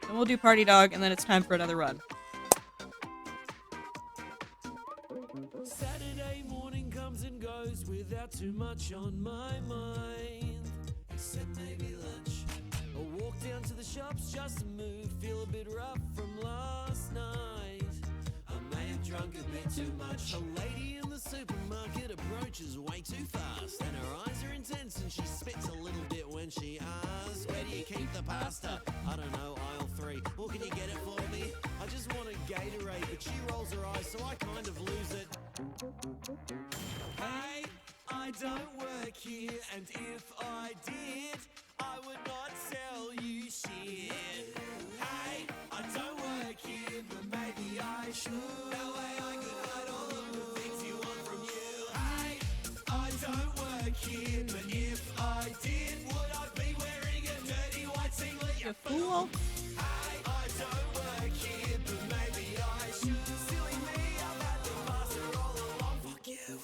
Then we'll do Party Dog, and then it's time for another run. Saturday morning comes and goes without too much on my mind. shop's just moved, feel a bit rough from last night. I may have drunk a bit too much. A lady in the supermarket approaches way too fast, and her eyes are intense and she spits a little bit when she asks, where do you keep the pasta? I don't know, aisle 3. Well, can you get it for me? I just want a Gatorade, but she rolls her eyes, so I kind of lose it. Hey, I don't work here, and if I did, I would not sell you shit. Hey, I don't work here, but maybe I should. That way I could hide all of the things you want from you. Hey, I don't work here, but if I did, would I be wearing a dirty white singlet? You fool. Hey, I don't work here, but maybe I should. Silly me, I've had the master all along. Fuck you.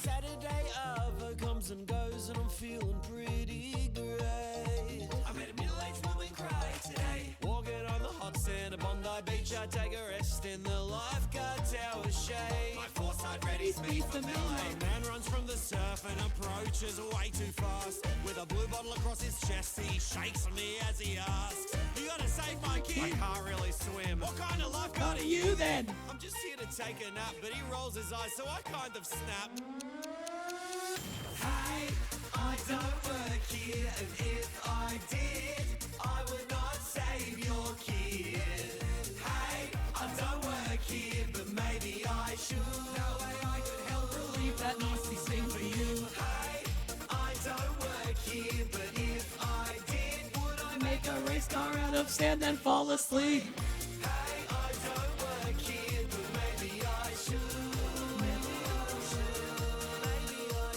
Saturday Ava comes and goes and I'm feeling pretty great. I made a middle-aged woman cry today. Walking on the hot sand of Bondi Beach, I take a rest in the lifeguard tower shade. My foresight readies me for melee. A man runs from the surf and approaches way too fast. With a blue bottle across his chest, he shakes me as he asks, you gotta save my kid. I can't really swim. What kind of lifeguard are you then? I'm just here to take a nap, but he rolls his eyes, so I kind of snap. Hey, I don't work here, and if I did, I would not save your kid. Hey, I don't work here, but maybe I should. No way I could help relieve that nasty sting for you. Hey, I don't work here, but if I did, would I make a race car out of sand and fall asleep? Hey, I don't work here, but maybe I should. Maybe I should. Maybe I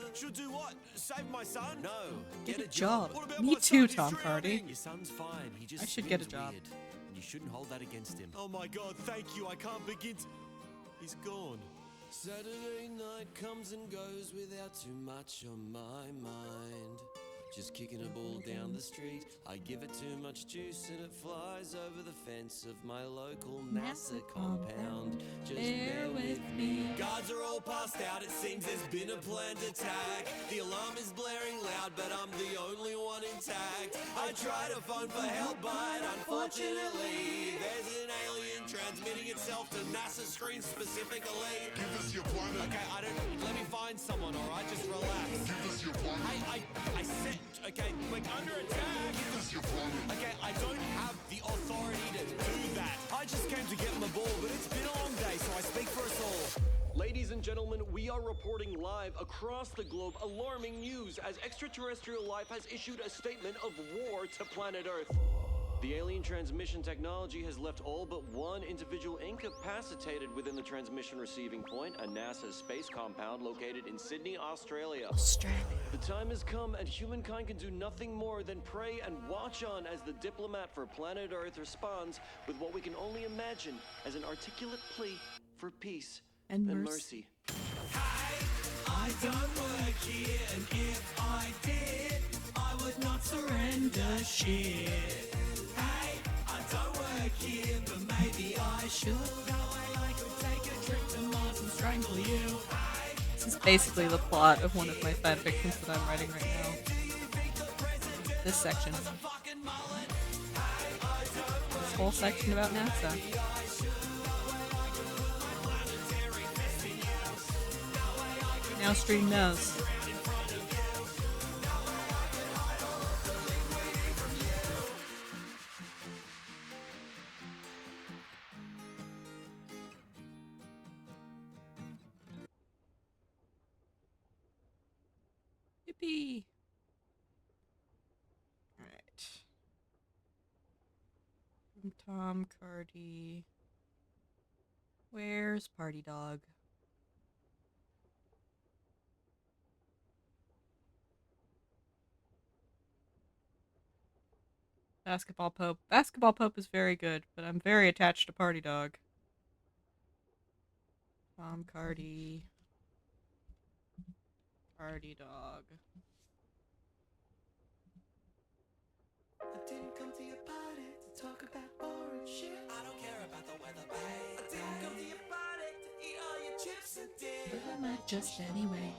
should. Should do what? Save my son? No. Get a job. What about Me my too, son? He's Tom drowning. Hardy. Your son's fine. He just I should get a swims job. weird. You shouldn't hold that against him. Oh my god, thank you. I can't begin to... He's gone. Saturday night comes and goes without too much on my mind. Just kicking a ball down the street. I give it too much juice and it flies over the fence of my local NASA compound. Just bear with me. Guards are all passed out. It seems there's been a planned attack. The alarm is blaring loud, but I'm the only one intact. I try to phone for help, but unfortunately, there's an alien transmitting itself to NASA screens specifically. Give us your planet. Okay, I don't. Let me find someone, alright? Just relax. Give us your planet. I said, okay, we're under attack. Give us your planet. Okay, I don't have the authority to do that. I just came to get my ball, but it's been a long day, so I speak for us all. Ladies and gentlemen, we are reporting live across the globe alarming news as extraterrestrial life has issued a statement of war to planet Earth. The alien transmission technology has left all but one individual incapacitated within the transmission receiving point, a NASA space compound located in Sydney, Australia. The time has come and humankind can do nothing more than pray and watch on as the diplomat for planet Earth responds with what we can only imagine as an articulate plea for peace And and mercy. mercy. I don't work here, and if I did, I would not surrender shit. Hey, I don't work here, but maybe I should. That way I could take a trip to Mars and strangle you. This is basically the plot of one of my fanfictions that I'm writing right now. This section. This whole section about NASA. Now stream knows. Yippee! Alright. From Tom Cardy. Where's Party Dog? Basketball Pope. Basketball Pope is very good, but I'm very attached to Party Dog. Tom Cardy. Party Dog. might just anyway.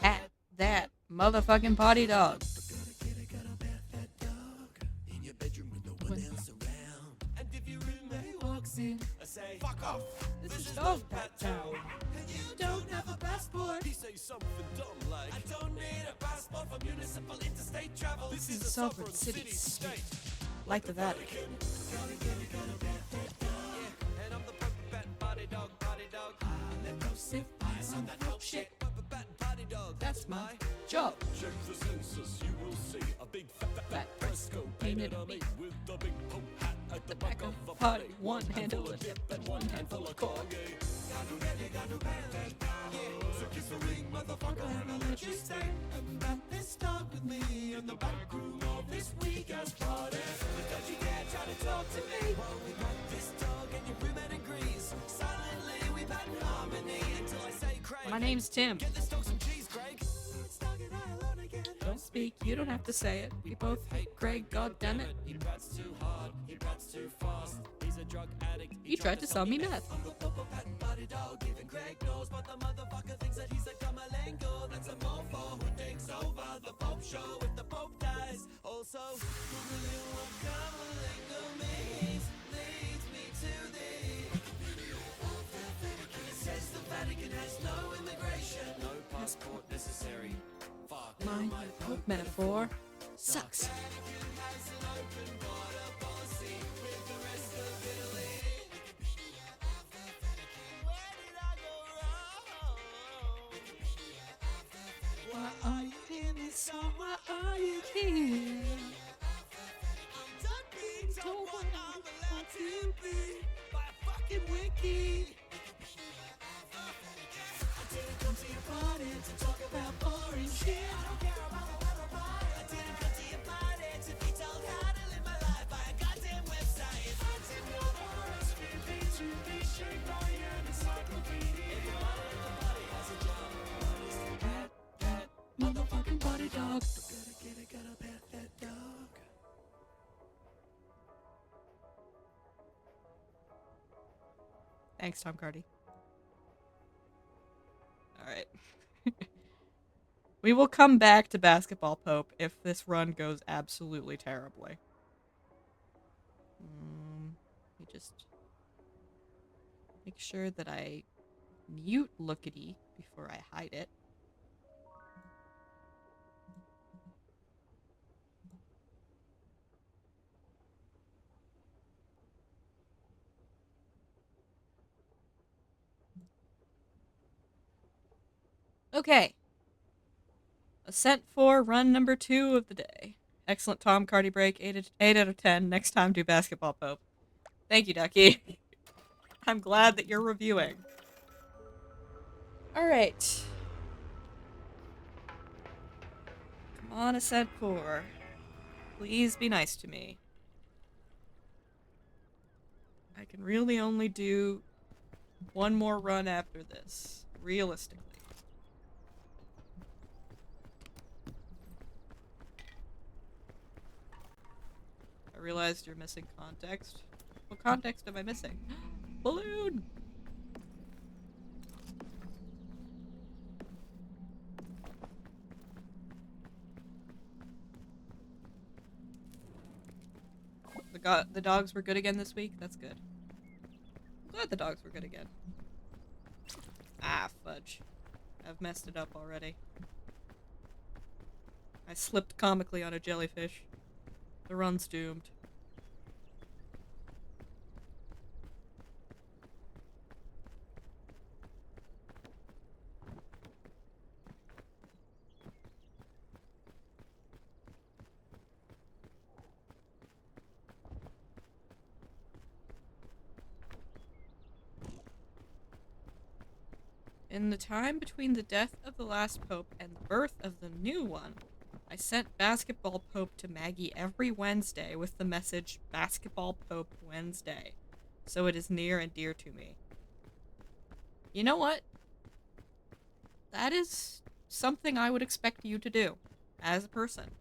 At that motherfucking potty dog. Fuck off. This is dog pat town. You don't have a passport. He says something dumb like, I don't need a passport for municipal interstate travel. This is a sovereign city state. Like the Vatican. And I'm the perfect bat body dog. Let go sit eyes on that dope shit. Perfect bat body dog. That's my job. Check the census, you will see a big fat fresco painted on on me. me with the big pope hat at the Back back of of a a potty, one handle of dip and one handful of corn. So kiss the ring, motherfucker, and I'll let you stay. And bat this dog with me in the back room of this weekend's party. But don't you dare try to talk to me. While we got this dog and your roommate agrees. Silently we bat in harmony until I say Craig. My name's Tim. Get this dog some cheese, Craig. It's dog and I alone again. Don't speak, you don't have to say it. We both hate Craig, goddammit. He bats too hard, he bats too fast. He's a drug addict. He tried to sell me meth. I'm the purple patent body dog, even Craig knows, but the motherfucker thinks that he's a Kamalenko. That's a mofo who takes over the Pope show if the Pope dies. Also, Googling what Kamalenko means leads me to the It says the Vatican has no immigration, no passport necessary. Fuck My Pope metaphor sucks. Why are you in this song? Why are you here? I'm done being told what I'm allowed to be by a fucking wiki. I didn't come to your party to talk about boring shit. I don't care about the weather party. I didn't come to your party to be told how to live my life by a goddamn website. I didn't know the RSVP to be shaped by an encyclopedia. If you want to the party has a job, That motherfucking potty dog. gotta pet that dog. Thanks, Tom Cardy. Alright. We will come back to Basketball Pope if this run goes absolutely terribly. Let me just make sure that I mute Lookity before I hide it. Okay. Ascent 4, run number 2 of the day. Excellent Tom Cardy break, 8 out of 10. Next time, do Basketball Pope. Thank you, Ducky. I'm glad that you're reviewing. Alright. Come on, Ascent 4. Please be nice to me. I can really only do one more run after this, realistically. I realized you're missing context. What context am I missing? Balloon! The dogs were good again this week? That's good. I'm glad the dogs were good again. Ah, fudge. I've messed it up already. I slipped comically on a jellyfish. The run's doomed. In the time between the death of the last pope and the birth of the new one, I sent Basketball Pope to Maggie every Wednesday with the message, Basketball Pope Wednesday, so it is near and dear to me. You know what? That is something I would expect you to do, as a person.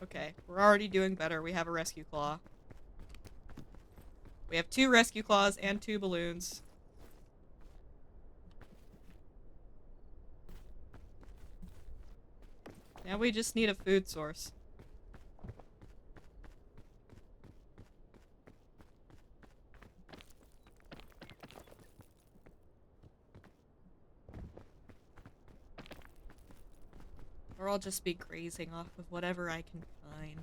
Okay, we're already doing better. We have a rescue claw. We have 2 rescue claws and 2 balloons. Now we just need a food source. Or I'll just be grazing off of whatever I can find.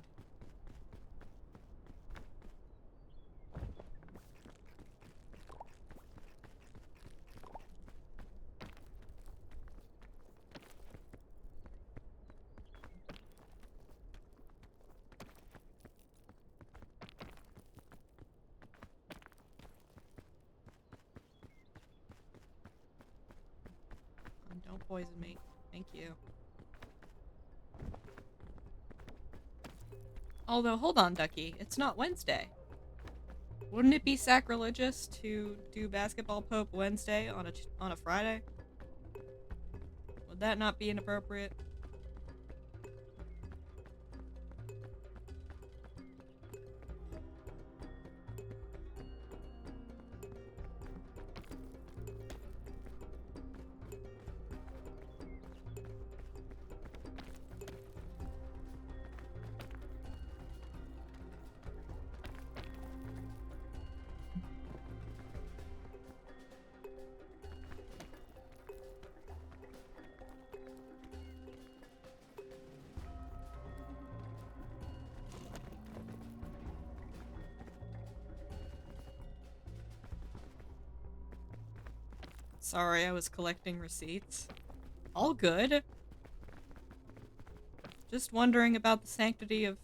Don't poison me. Thank you. Although, hold on, Ducky. It's not Wednesday. Wouldn't it be sacrilegious to do Basketball Pope Wednesday on a Friday? Would that not be inappropriate? Sorry, I was collecting receipts. All good. Just wondering about the sanctity of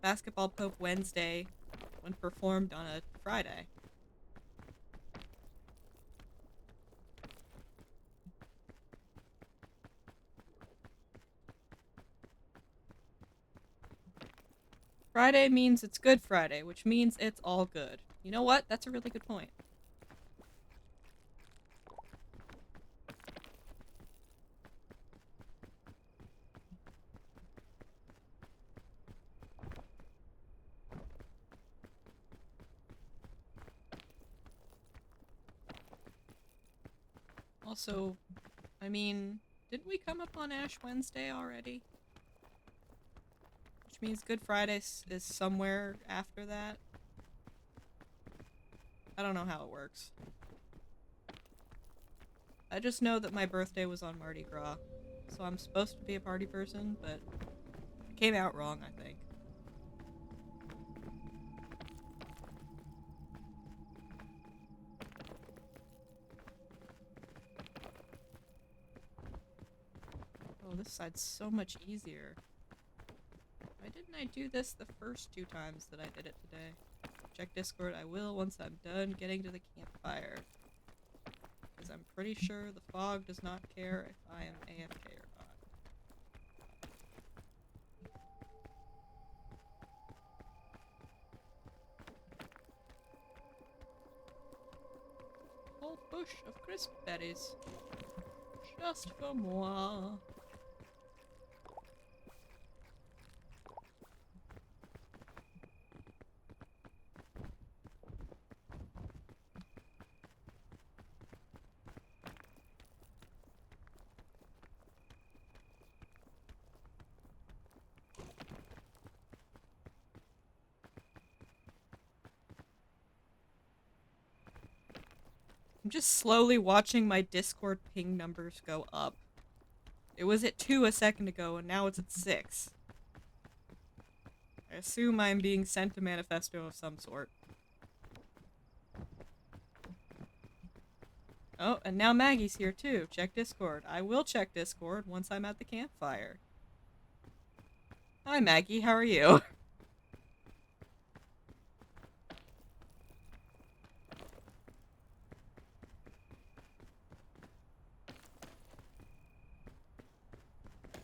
Basketball Pope Wednesday when performed on a Friday. Friday means it's Good Friday, which means it's all good. You know what? That's a really good point. Also, I mean, didn't we come up on Ash Wednesday already? Which means Good Friday is somewhere after that. I don't know how it works. I just know that my birthday was on Mardi Gras, so I'm supposed to be a party person, but it came out wrong, I think. Oh, this side's so much easier. Why didn't I do this the first 2 times that I did it today? Check Discord, I will once I'm done getting to the campfire. Because I'm pretty sure the fog does not care if I am AFK or not. Whole bush of crisp berries. Just for moi. I'm just slowly watching my Discord ping numbers go up. It was at 2 a second ago, and now it's at 6. I assume I'm being sent a manifesto of some sort. Oh, and now Maggie's here too. Check Discord. I will check Discord once I'm at the campfire. Hi Maggie, how are you?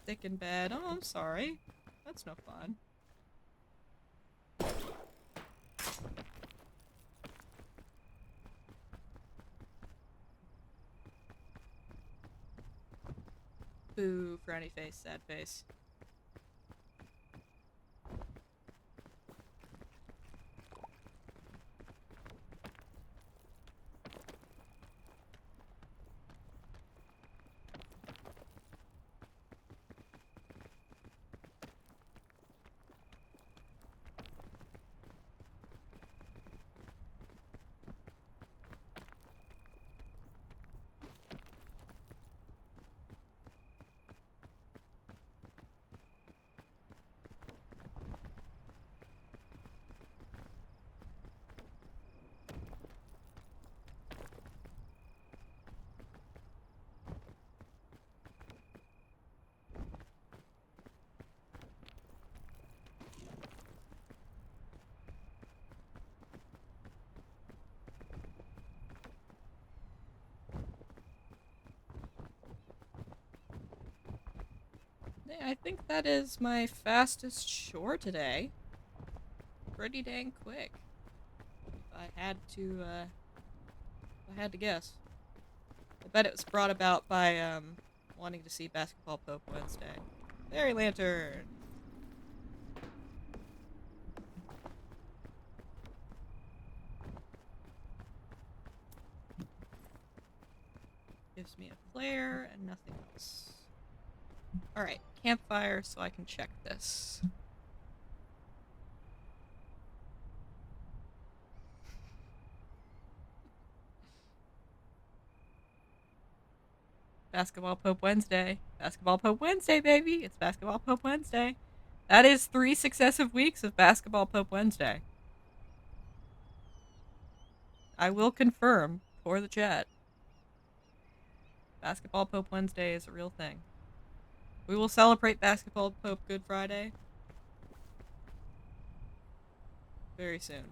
Sick in bed. Oh, I'm sorry. That's no fun. Boo, frowny face, sad face. I think that is my fastest shore today. Pretty dang quick. If I had to guess. I bet it was brought about by, wanting to see Basketball Pope Wednesday. Fairy Lantern! Gives me a flare and nothing else. Alright, campfire so I can check this. Basketball Pope Wednesday. Basketball Pope Wednesday, baby! It's Basketball Pope Wednesday. That is 3 successive weeks of Basketball Pope Wednesday. I will confirm for the chat. Basketball Pope Wednesday is a real thing. We will celebrate Basketball Pope Good Friday very soon.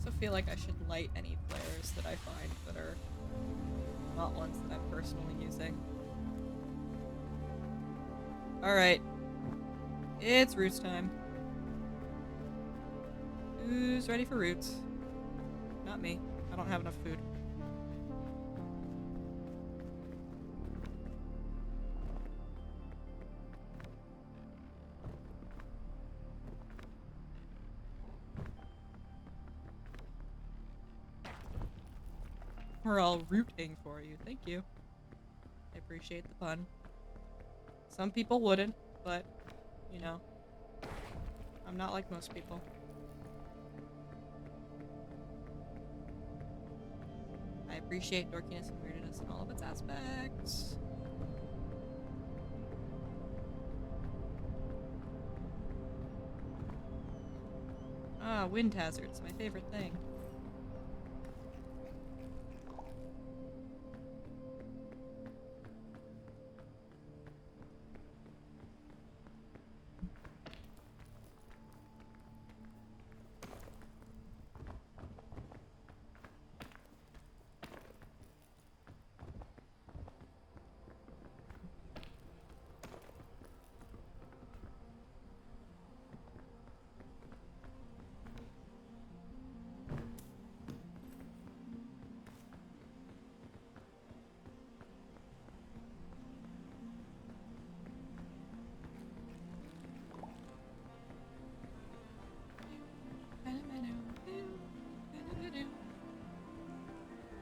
I feel like I should light any flares that I find that are not ones that I'm personally using. Alright. It's roots time. Who's ready for roots? Not me. I don't have enough food. We're all rooting for you. Thank you. I appreciate the pun. Some people wouldn't, but, you know, I'm not like most people. I appreciate dorkiness and weirdness in all of its aspects. Ah, wind hazards, my favorite thing.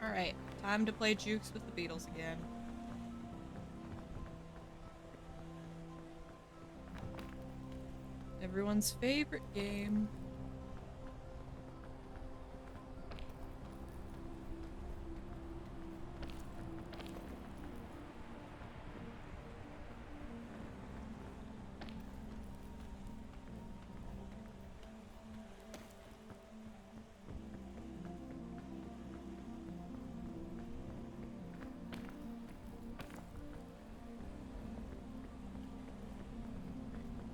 Alright, time to play Jukes with the Beatles again. Everyone's favorite game.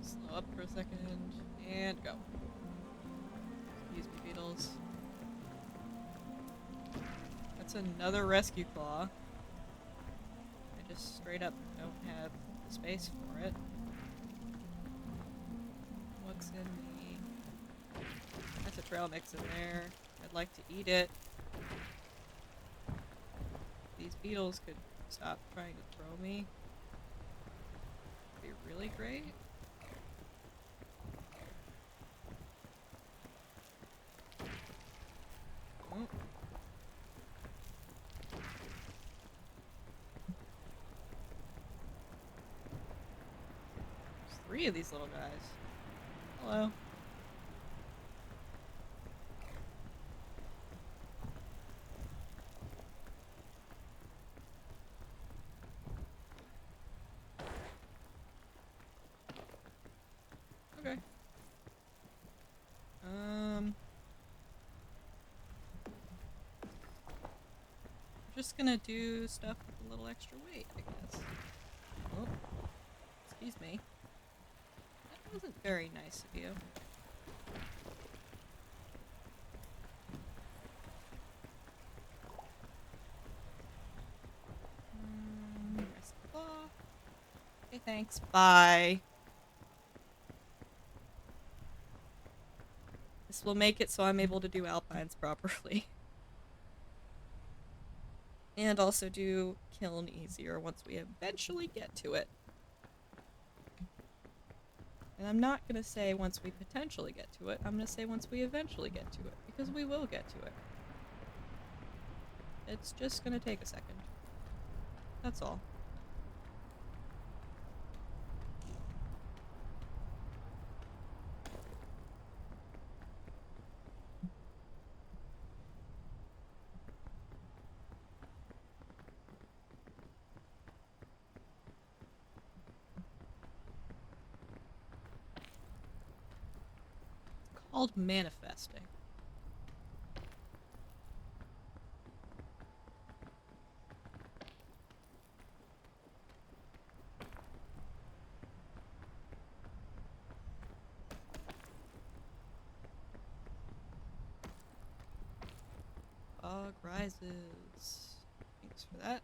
Slow up for a second, and go. Excuse me, Beatles. That's another rescue claw. I just straight up don't have the space for it. What's in the... That's a trail mix in there. I'd like to eat it. These beetles could stop trying to throw me. It'd be really great. Oh. There's 3 of these little guys. Hello. Okay. Just gonna do stuff with a little extra weight, I guess. Oh. Excuse me. That wasn't very nice of you. Okay, thanks. Bye. This will make it so I'm able to do alpines properly. And also do kiln easier once we eventually get to it. And I'm not gonna say once we potentially get to it, I'm gonna say once we eventually get to it, because we will get to it. It's just gonna take a second. That's all. It's called manifesting. Fog rises. Thanks for that.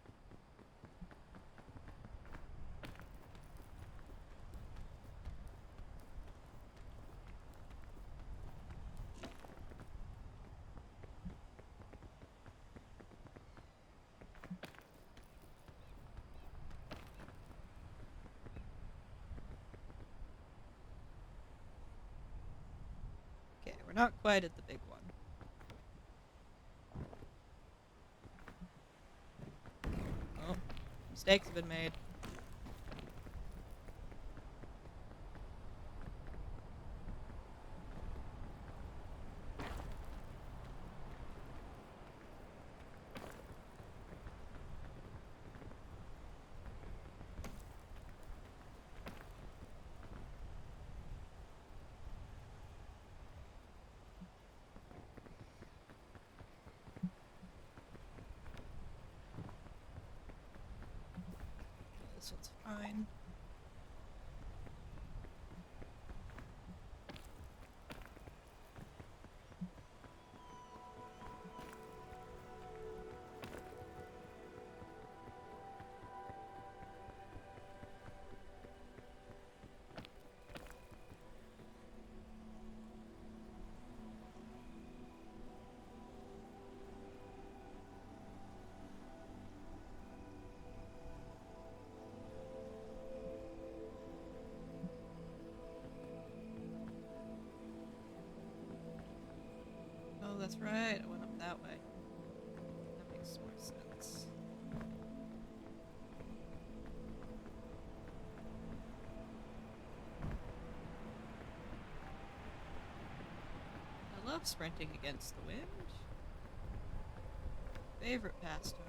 Okay, we're not quite at the big one. Oh, mistakes have been made. This one's fine. Oh, that's right. I went up that way. That makes more sense. I love sprinting against the wind. Favorite pastime.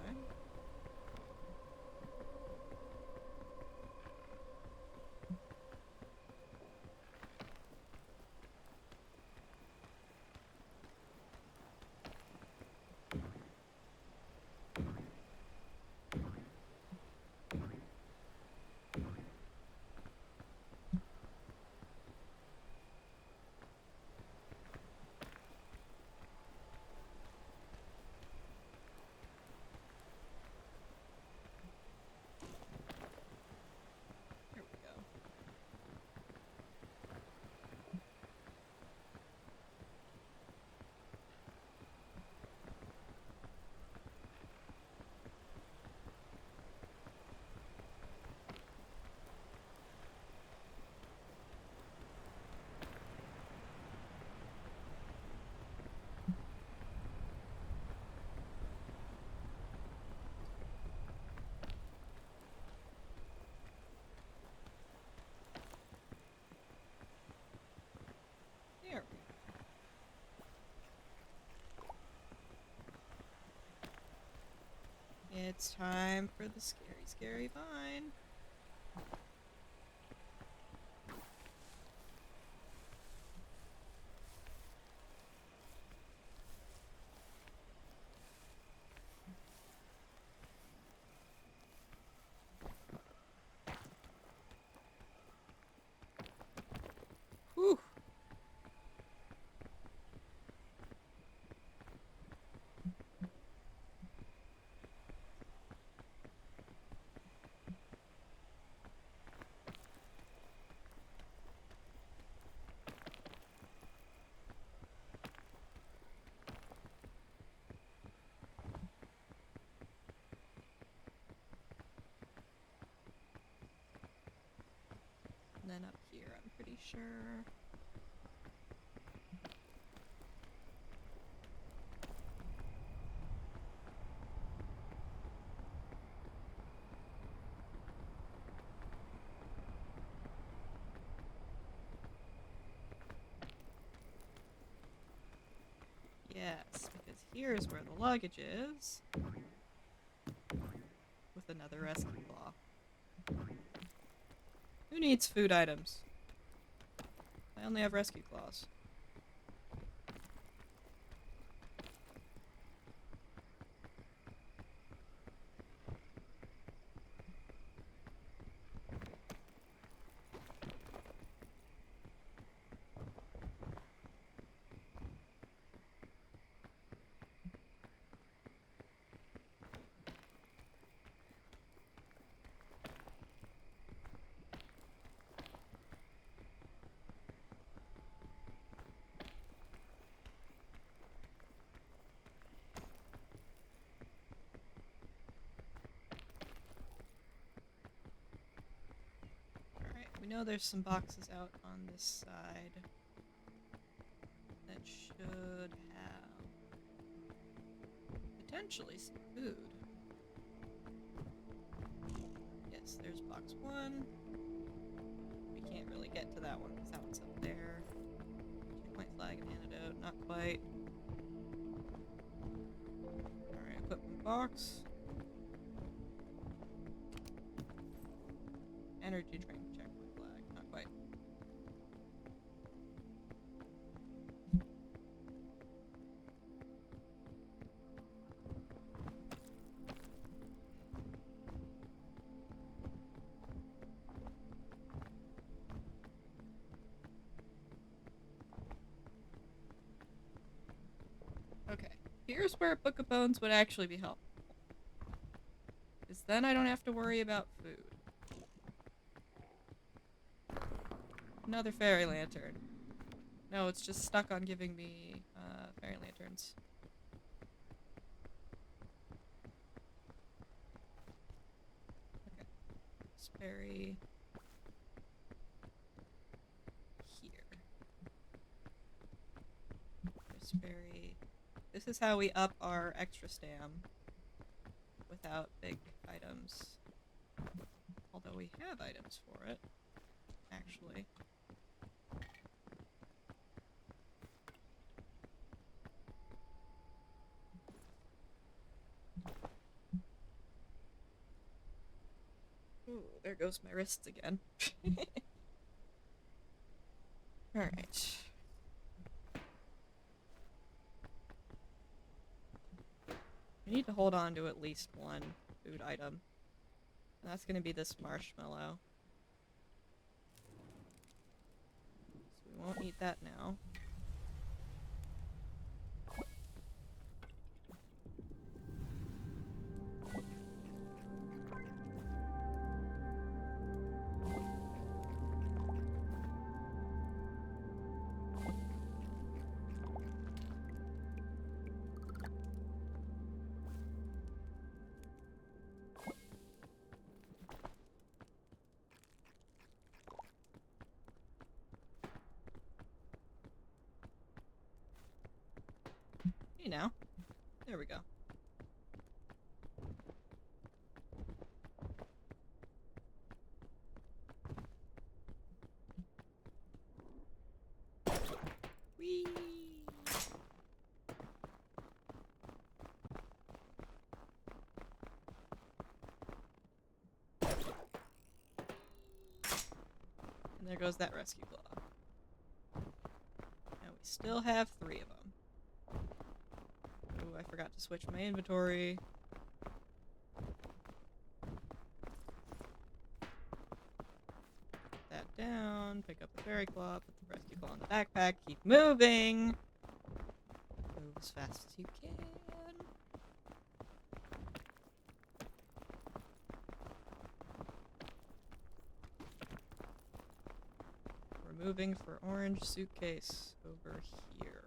Here we go. There we go. It's time for the scary, scary vine. Whew. here, I'm pretty sure. Yes, because here's where the luggage is. With another rescue claw. Who needs food items? I only have rescue claws. We know there's some boxes out on this side that should have potentially some food. Yes, there's box 1. We can't really get to that one because that one's up there. 2-point flag and antidote, not quite. Alright, equipment box. Energy drink. Not quite. Okay, here's where Book of Bones would actually be helpful. Because then I don't have to worry about food. Another fairy lantern. No, it's just stuck on giving me fairy lanterns. Okay. Sperry. Here. Sperry. This is how we up our extra stam without big items. Although we have items for it, actually. Ooh, there goes my wrists again. Alright. We need to hold on to at least one food item. And that's gonna be this marshmallow. So we won't eat that now. Hey now. There we go. Whee! And there goes that rescue claw. Now we still have 3 of them. Oh, I forgot to switch my inventory. Put that down, pick up the fairy claw, put the rescue claw in the backpack, keep moving! Move as fast as you can. We're moving for orange suitcase over here.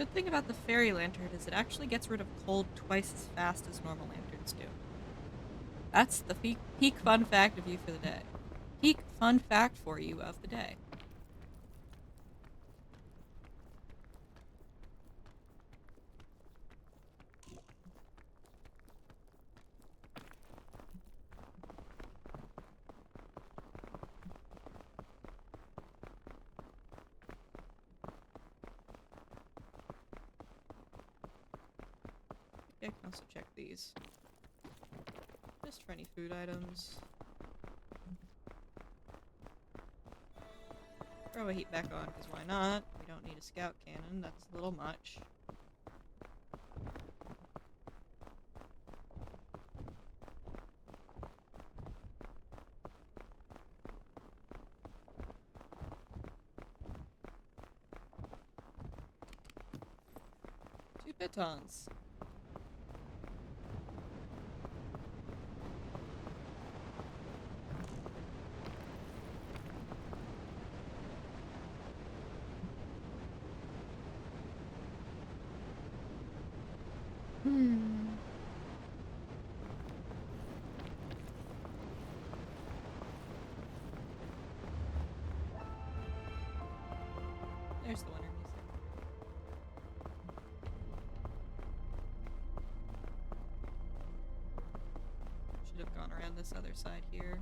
Good thing about the fairy lantern is it actually gets rid of cold twice as fast as normal lanterns do. That's the peak fun fact of you for the day. Peak fun fact for you of the day. I can also check these. Just for any food items. Throw a heat back on, because why not? We don't need a scout cannon, that's a little much. Two pitons. There's the winter music. Should have gone around this other side here.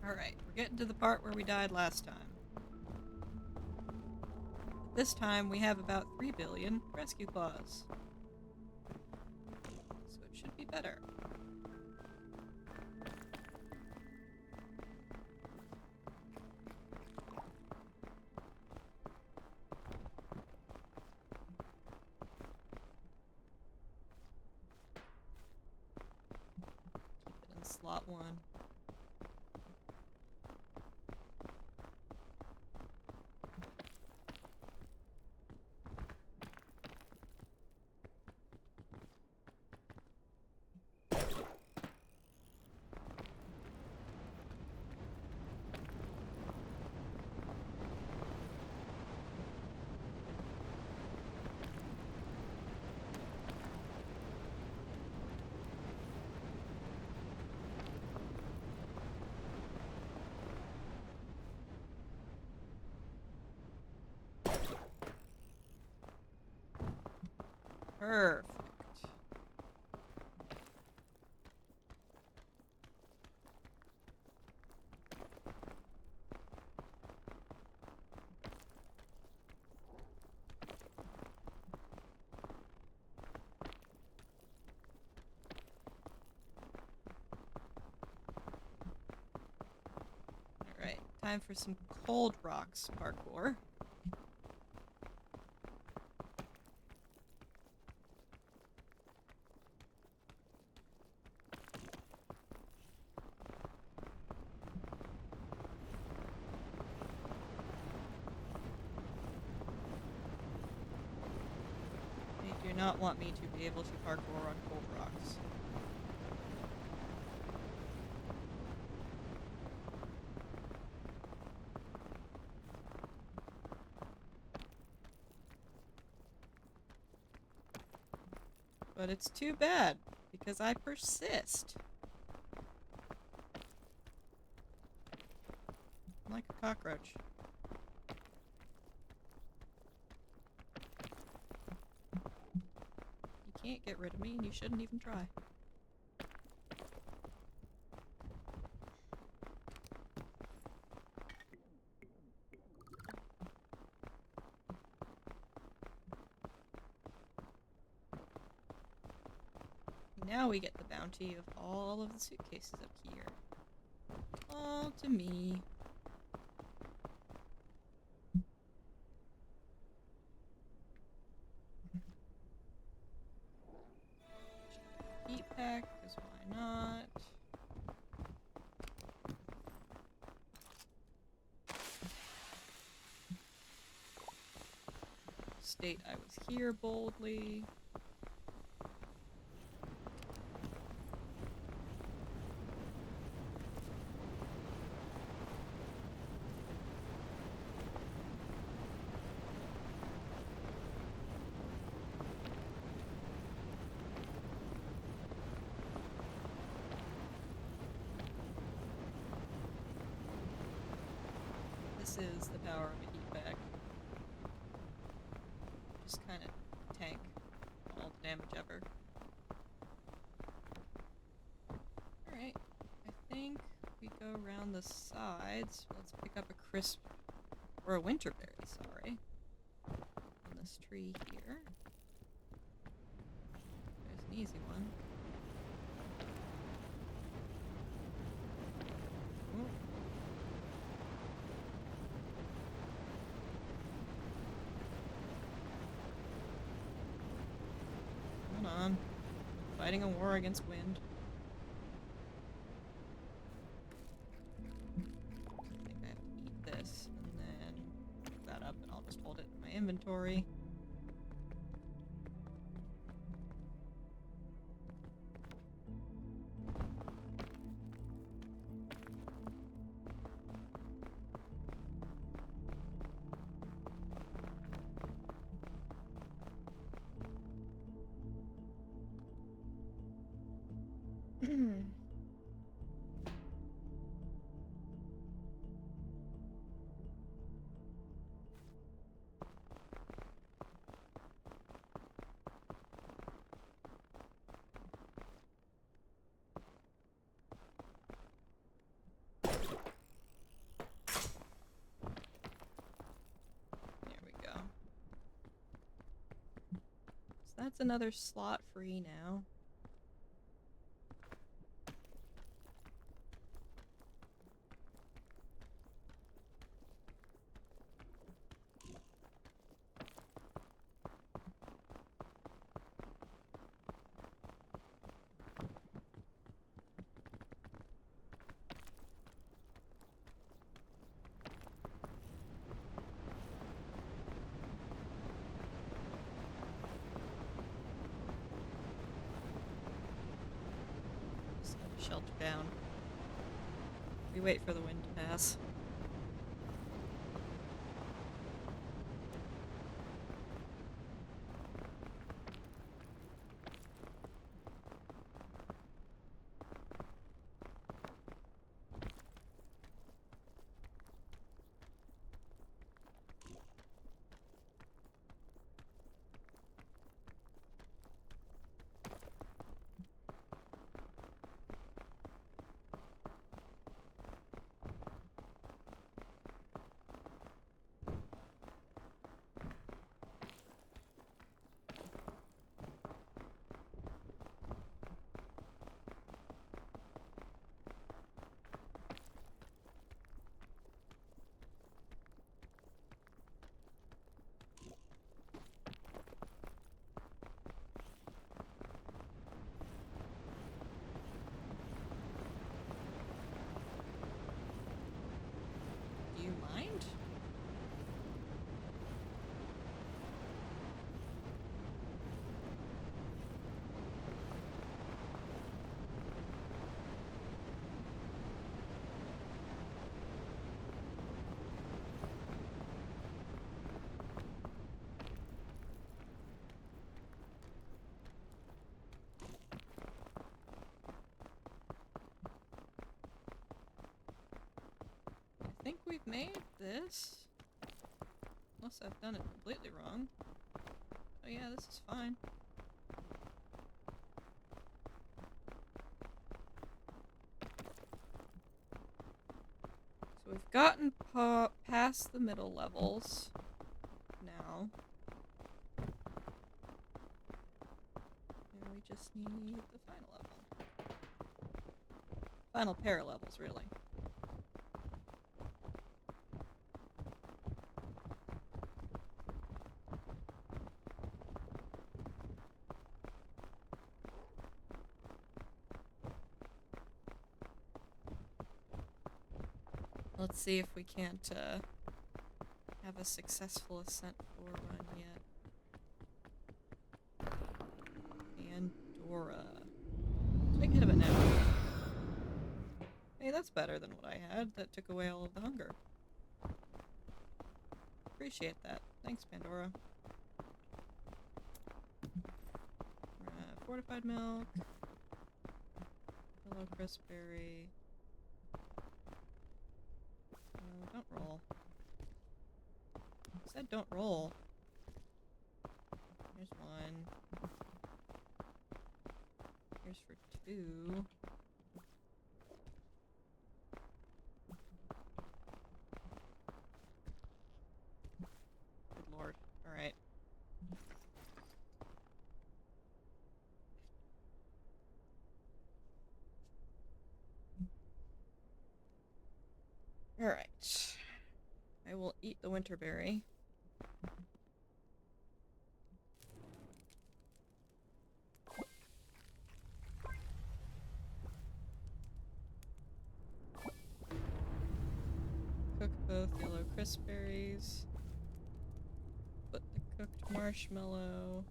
Alright, we're getting to the part where we died last time. This time we have about 3 billion rescue claws. So it should be better. Keep it in slot 1. Perfect. Alright, time for some cold rocks parkour. They do not want me to be able to parkour on cold rocks. But it's too bad, because I persist. I'm like a cockroach. You can't get rid of me, and you shouldn't even try. Now we get the bounty of all of the suitcases up here. All to me. state I was here boldly. This is the power of a heat bag. Just kind of tank all the damage ever. Alright, I think we go around the sides. Let's pick up a crisp, or a winterberry, sorry, on this tree here. There's an easy one. Ooh. Hold on. Fighting a war against wind. I think I have to eat this, and then pick that up, and I'll just hold it in my inventory. There we go. So that's another slot free now. Shelter down. We wait for the wind to pass. Do you mind? I think we've made this. Unless I've done it completely wrong. Oh yeah, this is fine. So we've gotten past the middle levels now. And we just need the final level. Final pair of levels, really. Let's see if we can't have a successful ascent 4 run yet. Pandora. Let's make it a bit now. Hey, that's better than what I had. That took away all of the hunger. Appreciate that. Thanks, Pandora. Fortified milk. Hello, Crispberry. Don't roll. I said don't roll. Here's one. Here's for two. Good lord. Alright. Alright. I will eat the winterberry. Cook both yellow crispberries. Put the cooked marshmallow.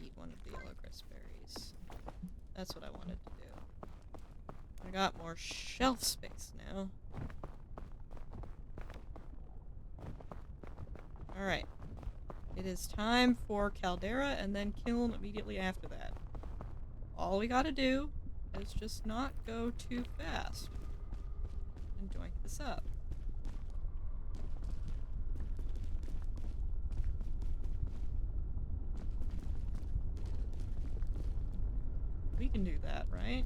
Eat one of the yellow crispberries. That's what I wanted to do. I got more shelf space now. Alright. It is time for Caldera and then Kiln immediately after that. All we gotta do is just not go too fast and join this up. We can do that, right?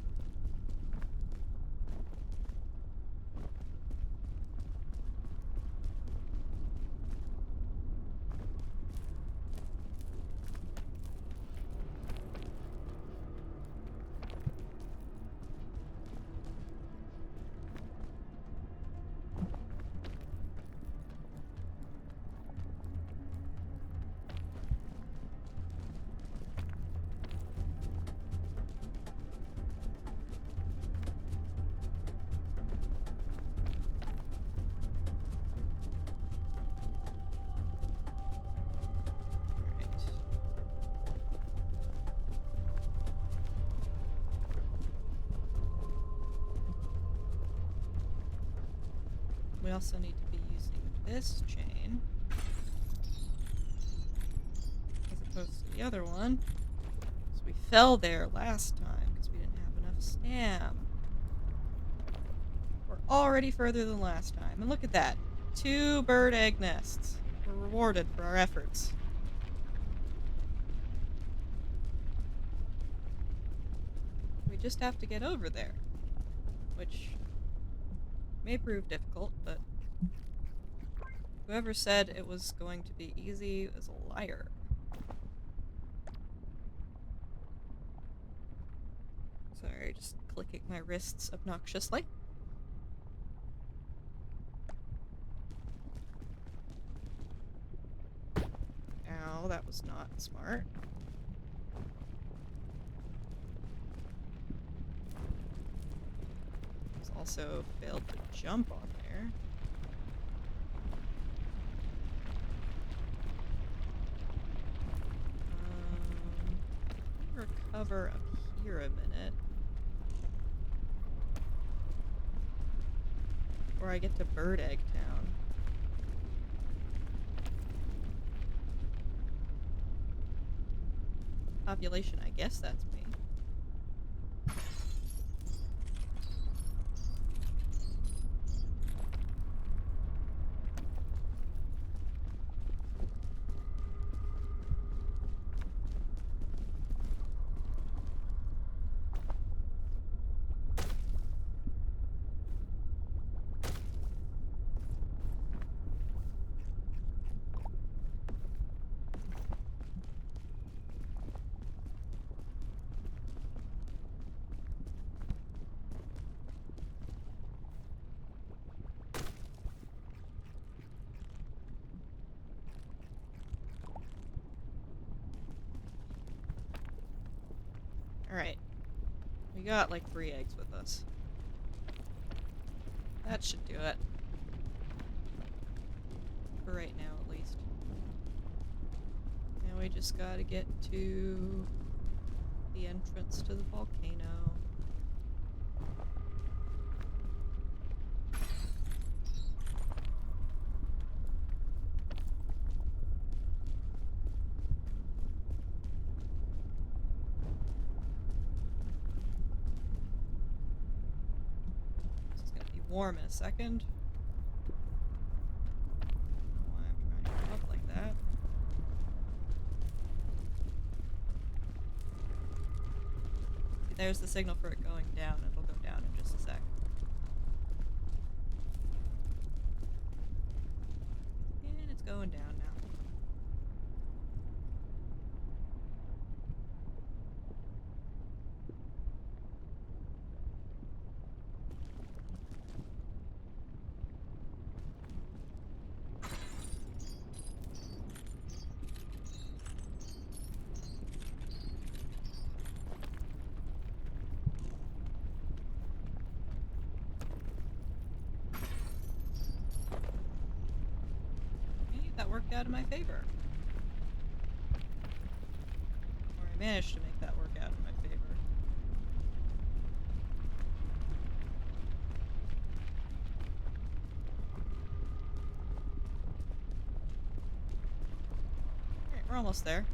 We also need to be using this chain as opposed to the other one. So we fell there last time because we didn't have enough stam. We're already further than last time. And look at that. 2 bird egg nests. We're rewarded for our efforts. We just have to get over there. Which may prove difficult, but whoever said it was going to be easy is a liar. Sorry, just clicking my wrists obnoxiously. Ow, that was not smart. Also failed to jump on there. Recover up here a minute. Before I get to Bird Egg Town. Population, I guess that's me. Alright. We got like 3 eggs with us. That should do it. For right now, at least. Now we just gotta get to the entrance to the volcano. This is gonna be warm in a second. Why I'm trying to go up like that. See, there's the signal for it going down. It'll go down in just a sec. And it's going down now. Okay, that worked out in my favor. Or I managed to make that work out in my favor. Alright, we're almost there.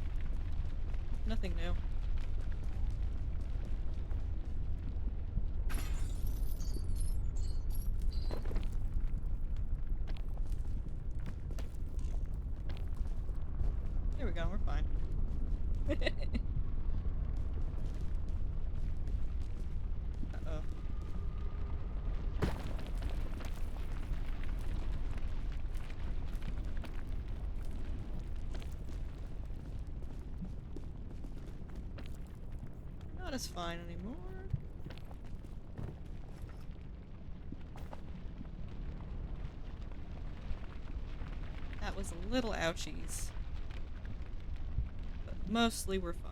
Nothing new. There we go, we're fine. Uh-oh. Not as fine anymore. That was a little ouchies. But mostly we're fine.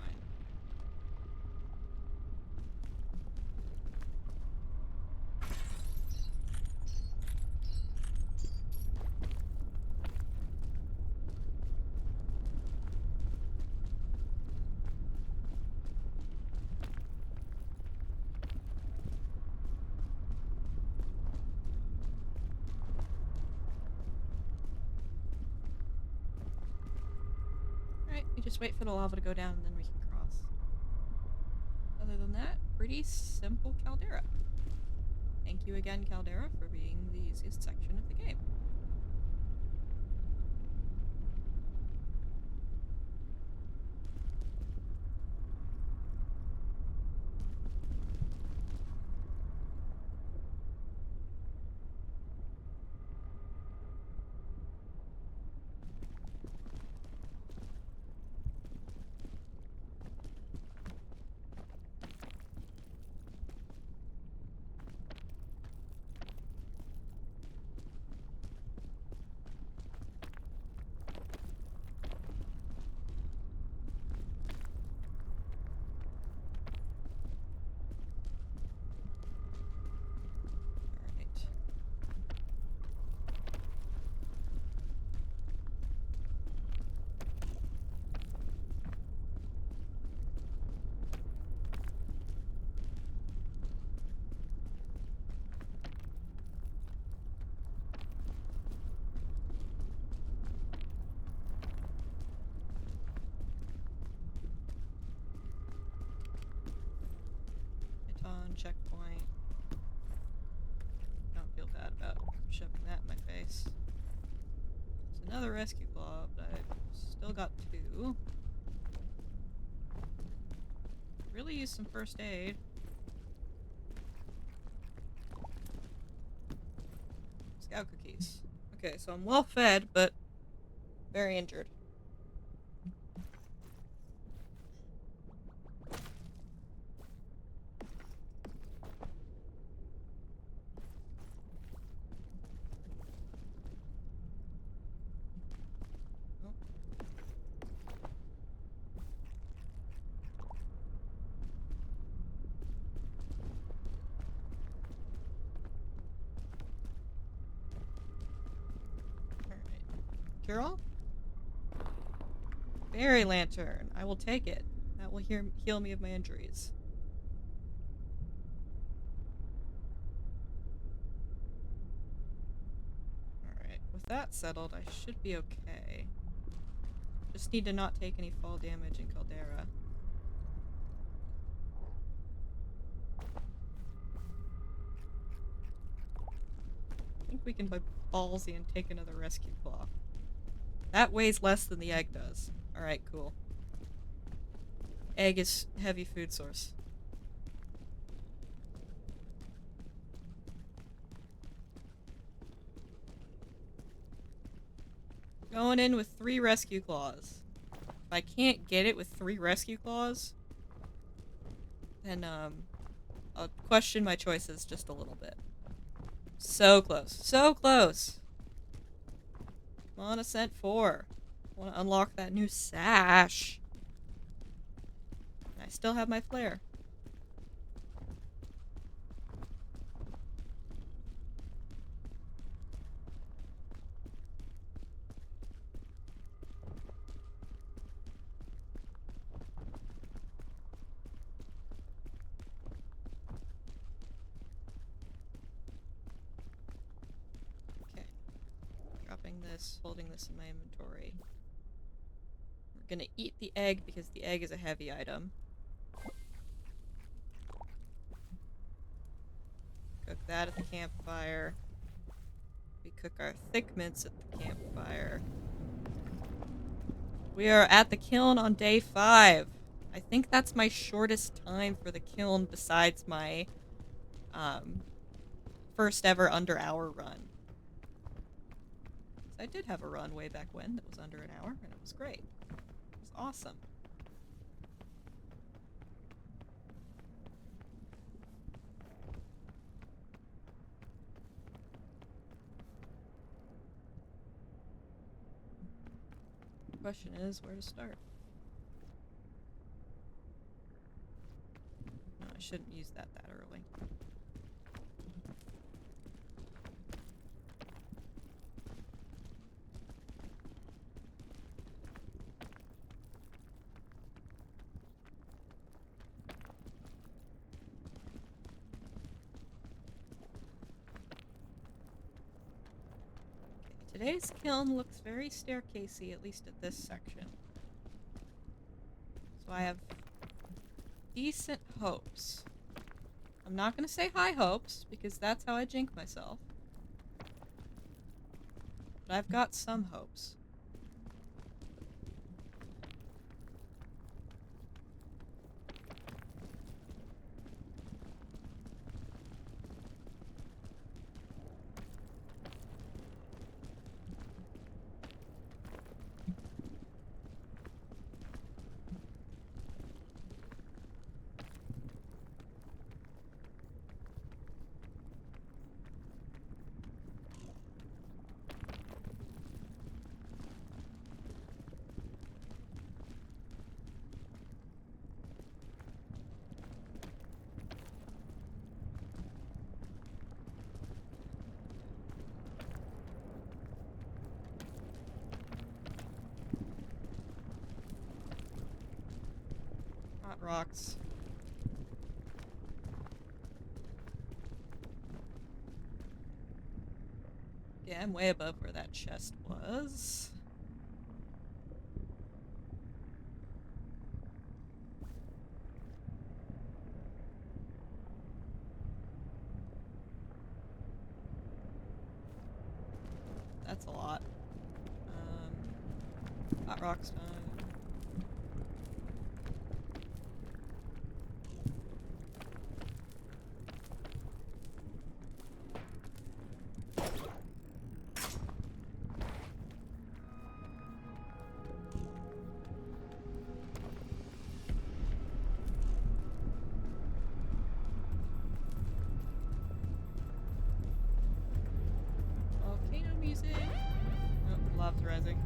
Alright, we just wait for the lava to go down and then we can cross. Other than that, pretty simple caldera. Thank you again, caldera, for being the easiest section of the game. Alright. Hit on checkpoint. Don't feel bad about shoving that in my face. It's another rescue blob, but I've still got two. Really use some first aid. Scout cookies. Okay, so I'm well fed, but very injured. Oh. cure-all? Berry lantern. I will take it. That will heal me of my injuries. Alright, with that settled, I should be okay. Just need to not take any fall damage in Caldera. I think we can be ballsy and take another rescue claw. That weighs less than the egg does. Alright, cool. Egg is heavy food source. Going in with 3 rescue claws. If I can't get it with 3 rescue claws, then I'll question my choices just a little bit. So close. So close! Come on, Ascent 4. I want to unlock that new sash. I still have my flare. Okay. Dropping this, holding this in my inventory. We're gonna eat the egg because the egg is a heavy item. Cook that at the campfire. We cook our thick mints at the campfire. We are at the kiln on day 5. I think that's my shortest time for the kiln besides my first ever under hour run. I did have a run way back when that was under an hour, and it was great. It was awesome. The question is, where to start? No, I shouldn't use that early. Today's kiln looks very staircasey, at least at this section. So I have decent hopes. I'm not going to say high hopes, because that's how I jinx myself. But I've got some hopes. Hot rocks. Yeah, I'm way above where that chest was. That's a lot. Hot rocks time. Volcano music. Oh, love's rising.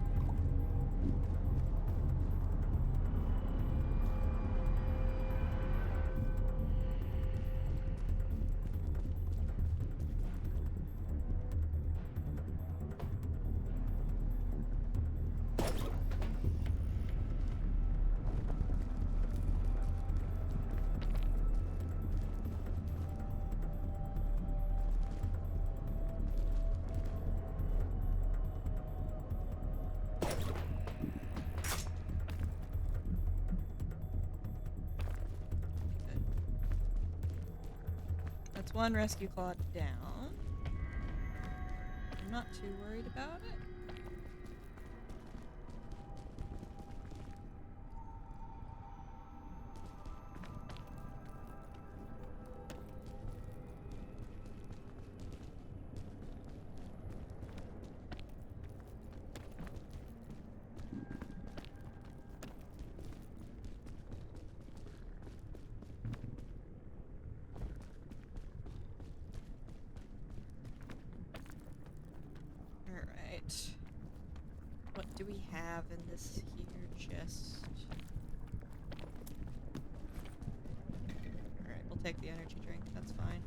That's one rescue claw down. I'm not too worried about it. Alright. What do we have in this here chest? Alright, we'll take the energy drink, that's fine.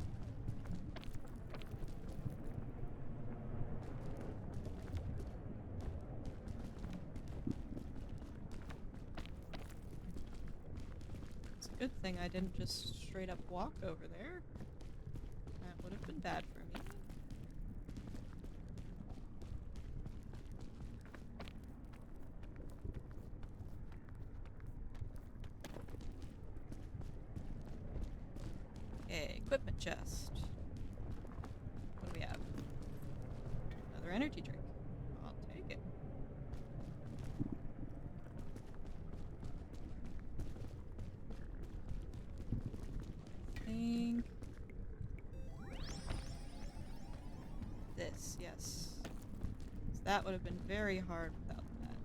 It's a good thing I didn't just straight up walk over there. That would have been bad for me. Okay, equipment chest. What do we have? Another energy drink. I'll take it. I think this, yes. 'Cause that would have been very hard without that.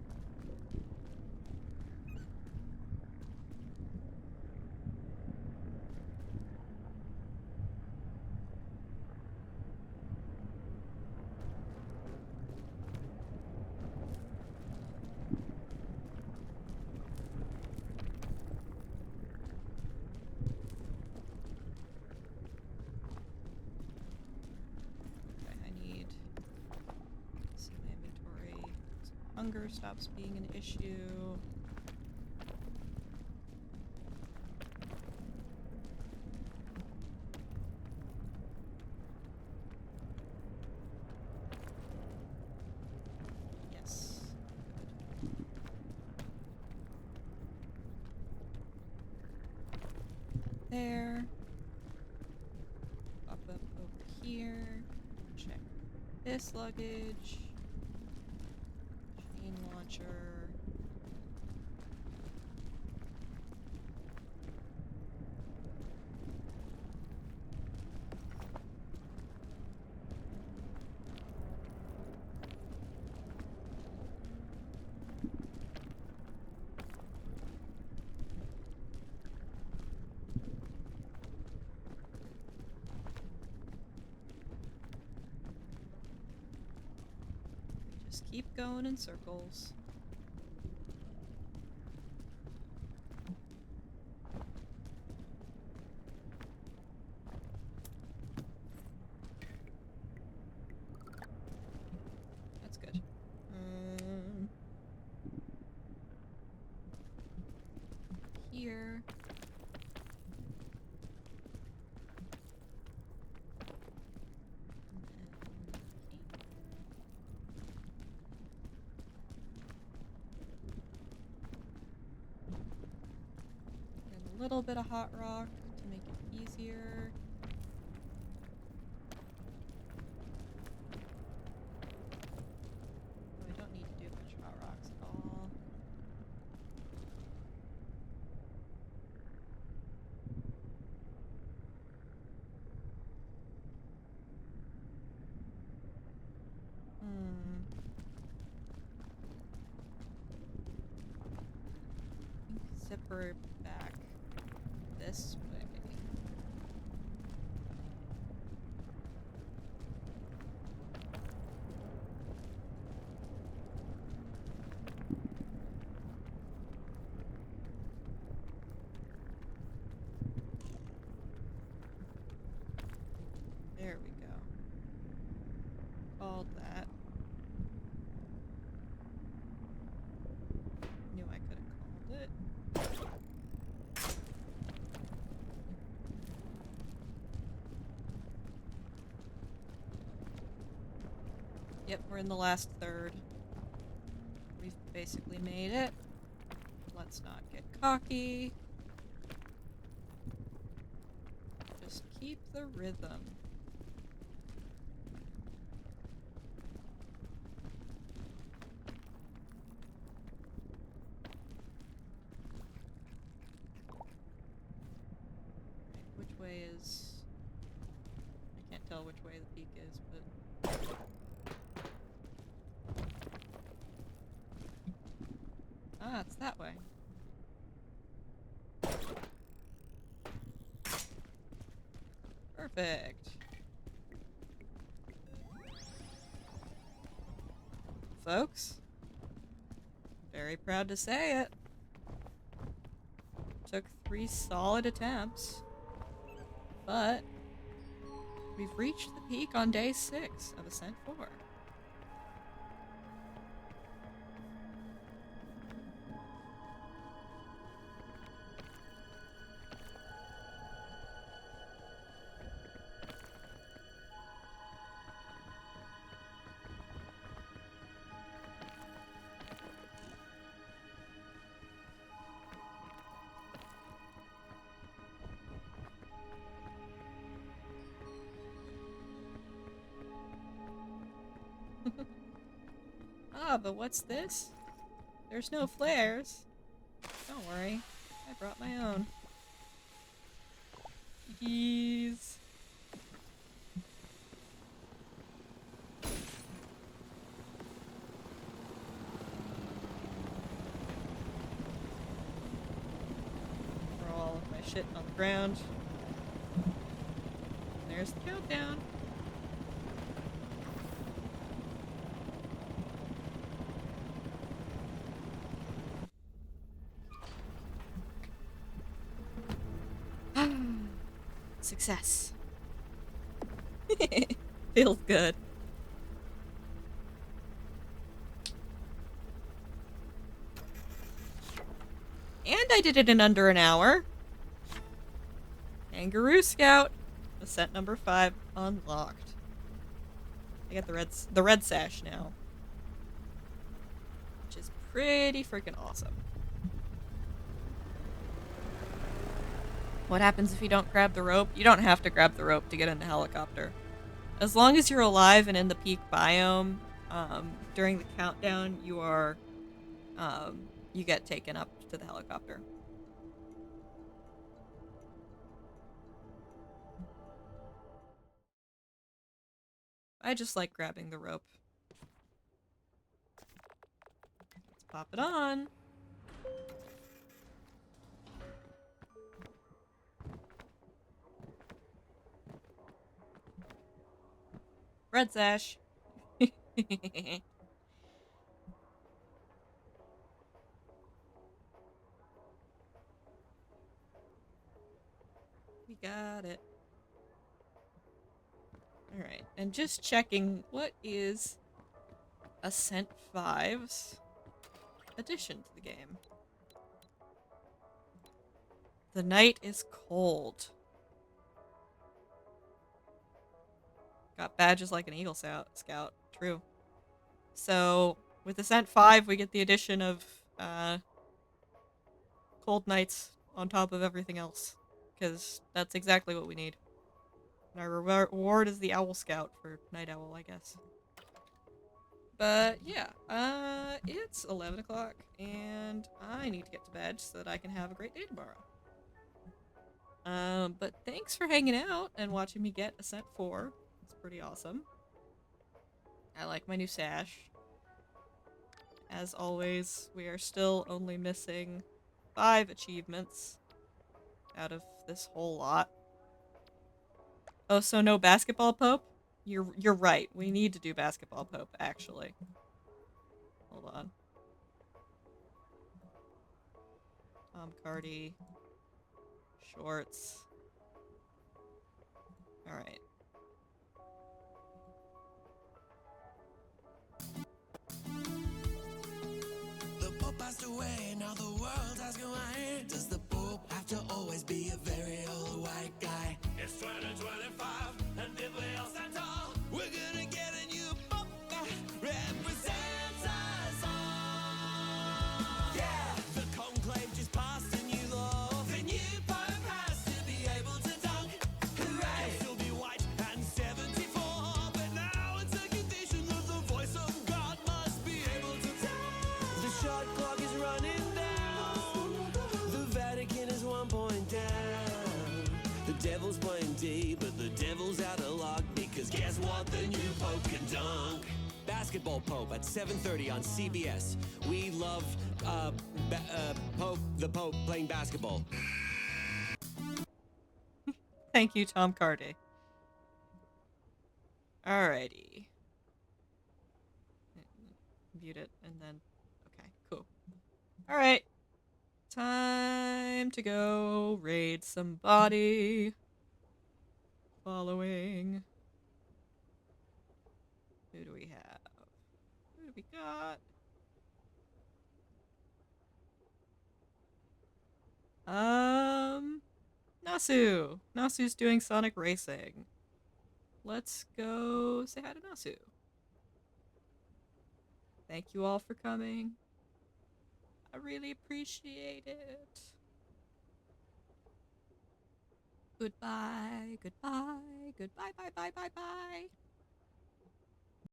Okay, I need this in my inventory. So hunger stops being an issue. Yes. Good. There. Pop up over here. Check this luggage. Chain launcher. Just keep going in circles. That's good. Here. And a little bit of hot rock to make it easier. Oh, I don't need to do much hot rocks at all. Zipper back this way. There we go. Called that. Knew I could have called it. Yep, we're in the last third. We've basically made it. Let's not get cocky. Just keep the rhythm? Which way is... I can't tell which way the peak is, but... Ah, it's that way. Perfect. Folks, very proud to say it. Took 3 solid attempts, but we've reached the peak on day 6 of Ascent 4. Ah, but what's this? There's no flares. Don't worry, I brought my own. Jeez. Throw all of my shit on the ground. There's the countdown. Success. Feels good. And I did it in under an hour. Kangaroo Scout. Ascent number 5 unlocked. I got the red sash now. Which is pretty freaking awesome. What happens if you don't grab the rope? You don't have to grab the rope to get in the helicopter. As long as you're alive and in the peak biome, during the countdown, you are, you get taken up to the helicopter. I just like grabbing the rope. Let's pop it on. Red sash. We got it. Alright, and just checking, what is Ascent 5's addition to the game? The night is cold. Got badges like an Eagle Scout. True. So, with Ascent 5, we get the addition of, cold nights on top of everything else. Because that's exactly what we need. And our reward is the Owl Scout for Night Owl, I guess. But, yeah. It's 11 o'clock, and I need to get to bed so that I can have a great day tomorrow. But thanks for hanging out and watching me get Ascent 4. Pretty awesome. I like my new sash. As always, we are still only missing 5 achievements out of this whole lot. Oh, so no basketball Pope? You're right. We need to do basketball Pope, actually. Hold on. Tom Cardy. Shorts. Alright. The Pope passed away, now the world asks why. Does the Pope have to always be a very old white guy? It's 2025, and if we all stand tall, we're gonna get a new Pope that represents us all. Yeah, the conclave just passed a new law. The new Pope has to be able to dunk. Hooray! devil's playing D, but the devil's out of luck because guess what? The new Pope can dunk. Basketball Pope at 7:30 on CBS. We love the Pope playing basketball. Thank you, Tom Cardy. Alrighty. Mute it and then. Okay, cool. Alright. Time to go raid somebody. Following. Who do we have? Who do we got? Nasu. Nasu's doing Sonic Racing. Let's go say hi to Nasu. Thank you all for coming. I really appreciate it. Goodbye, goodbye, goodbye, bye, bye, bye, bye.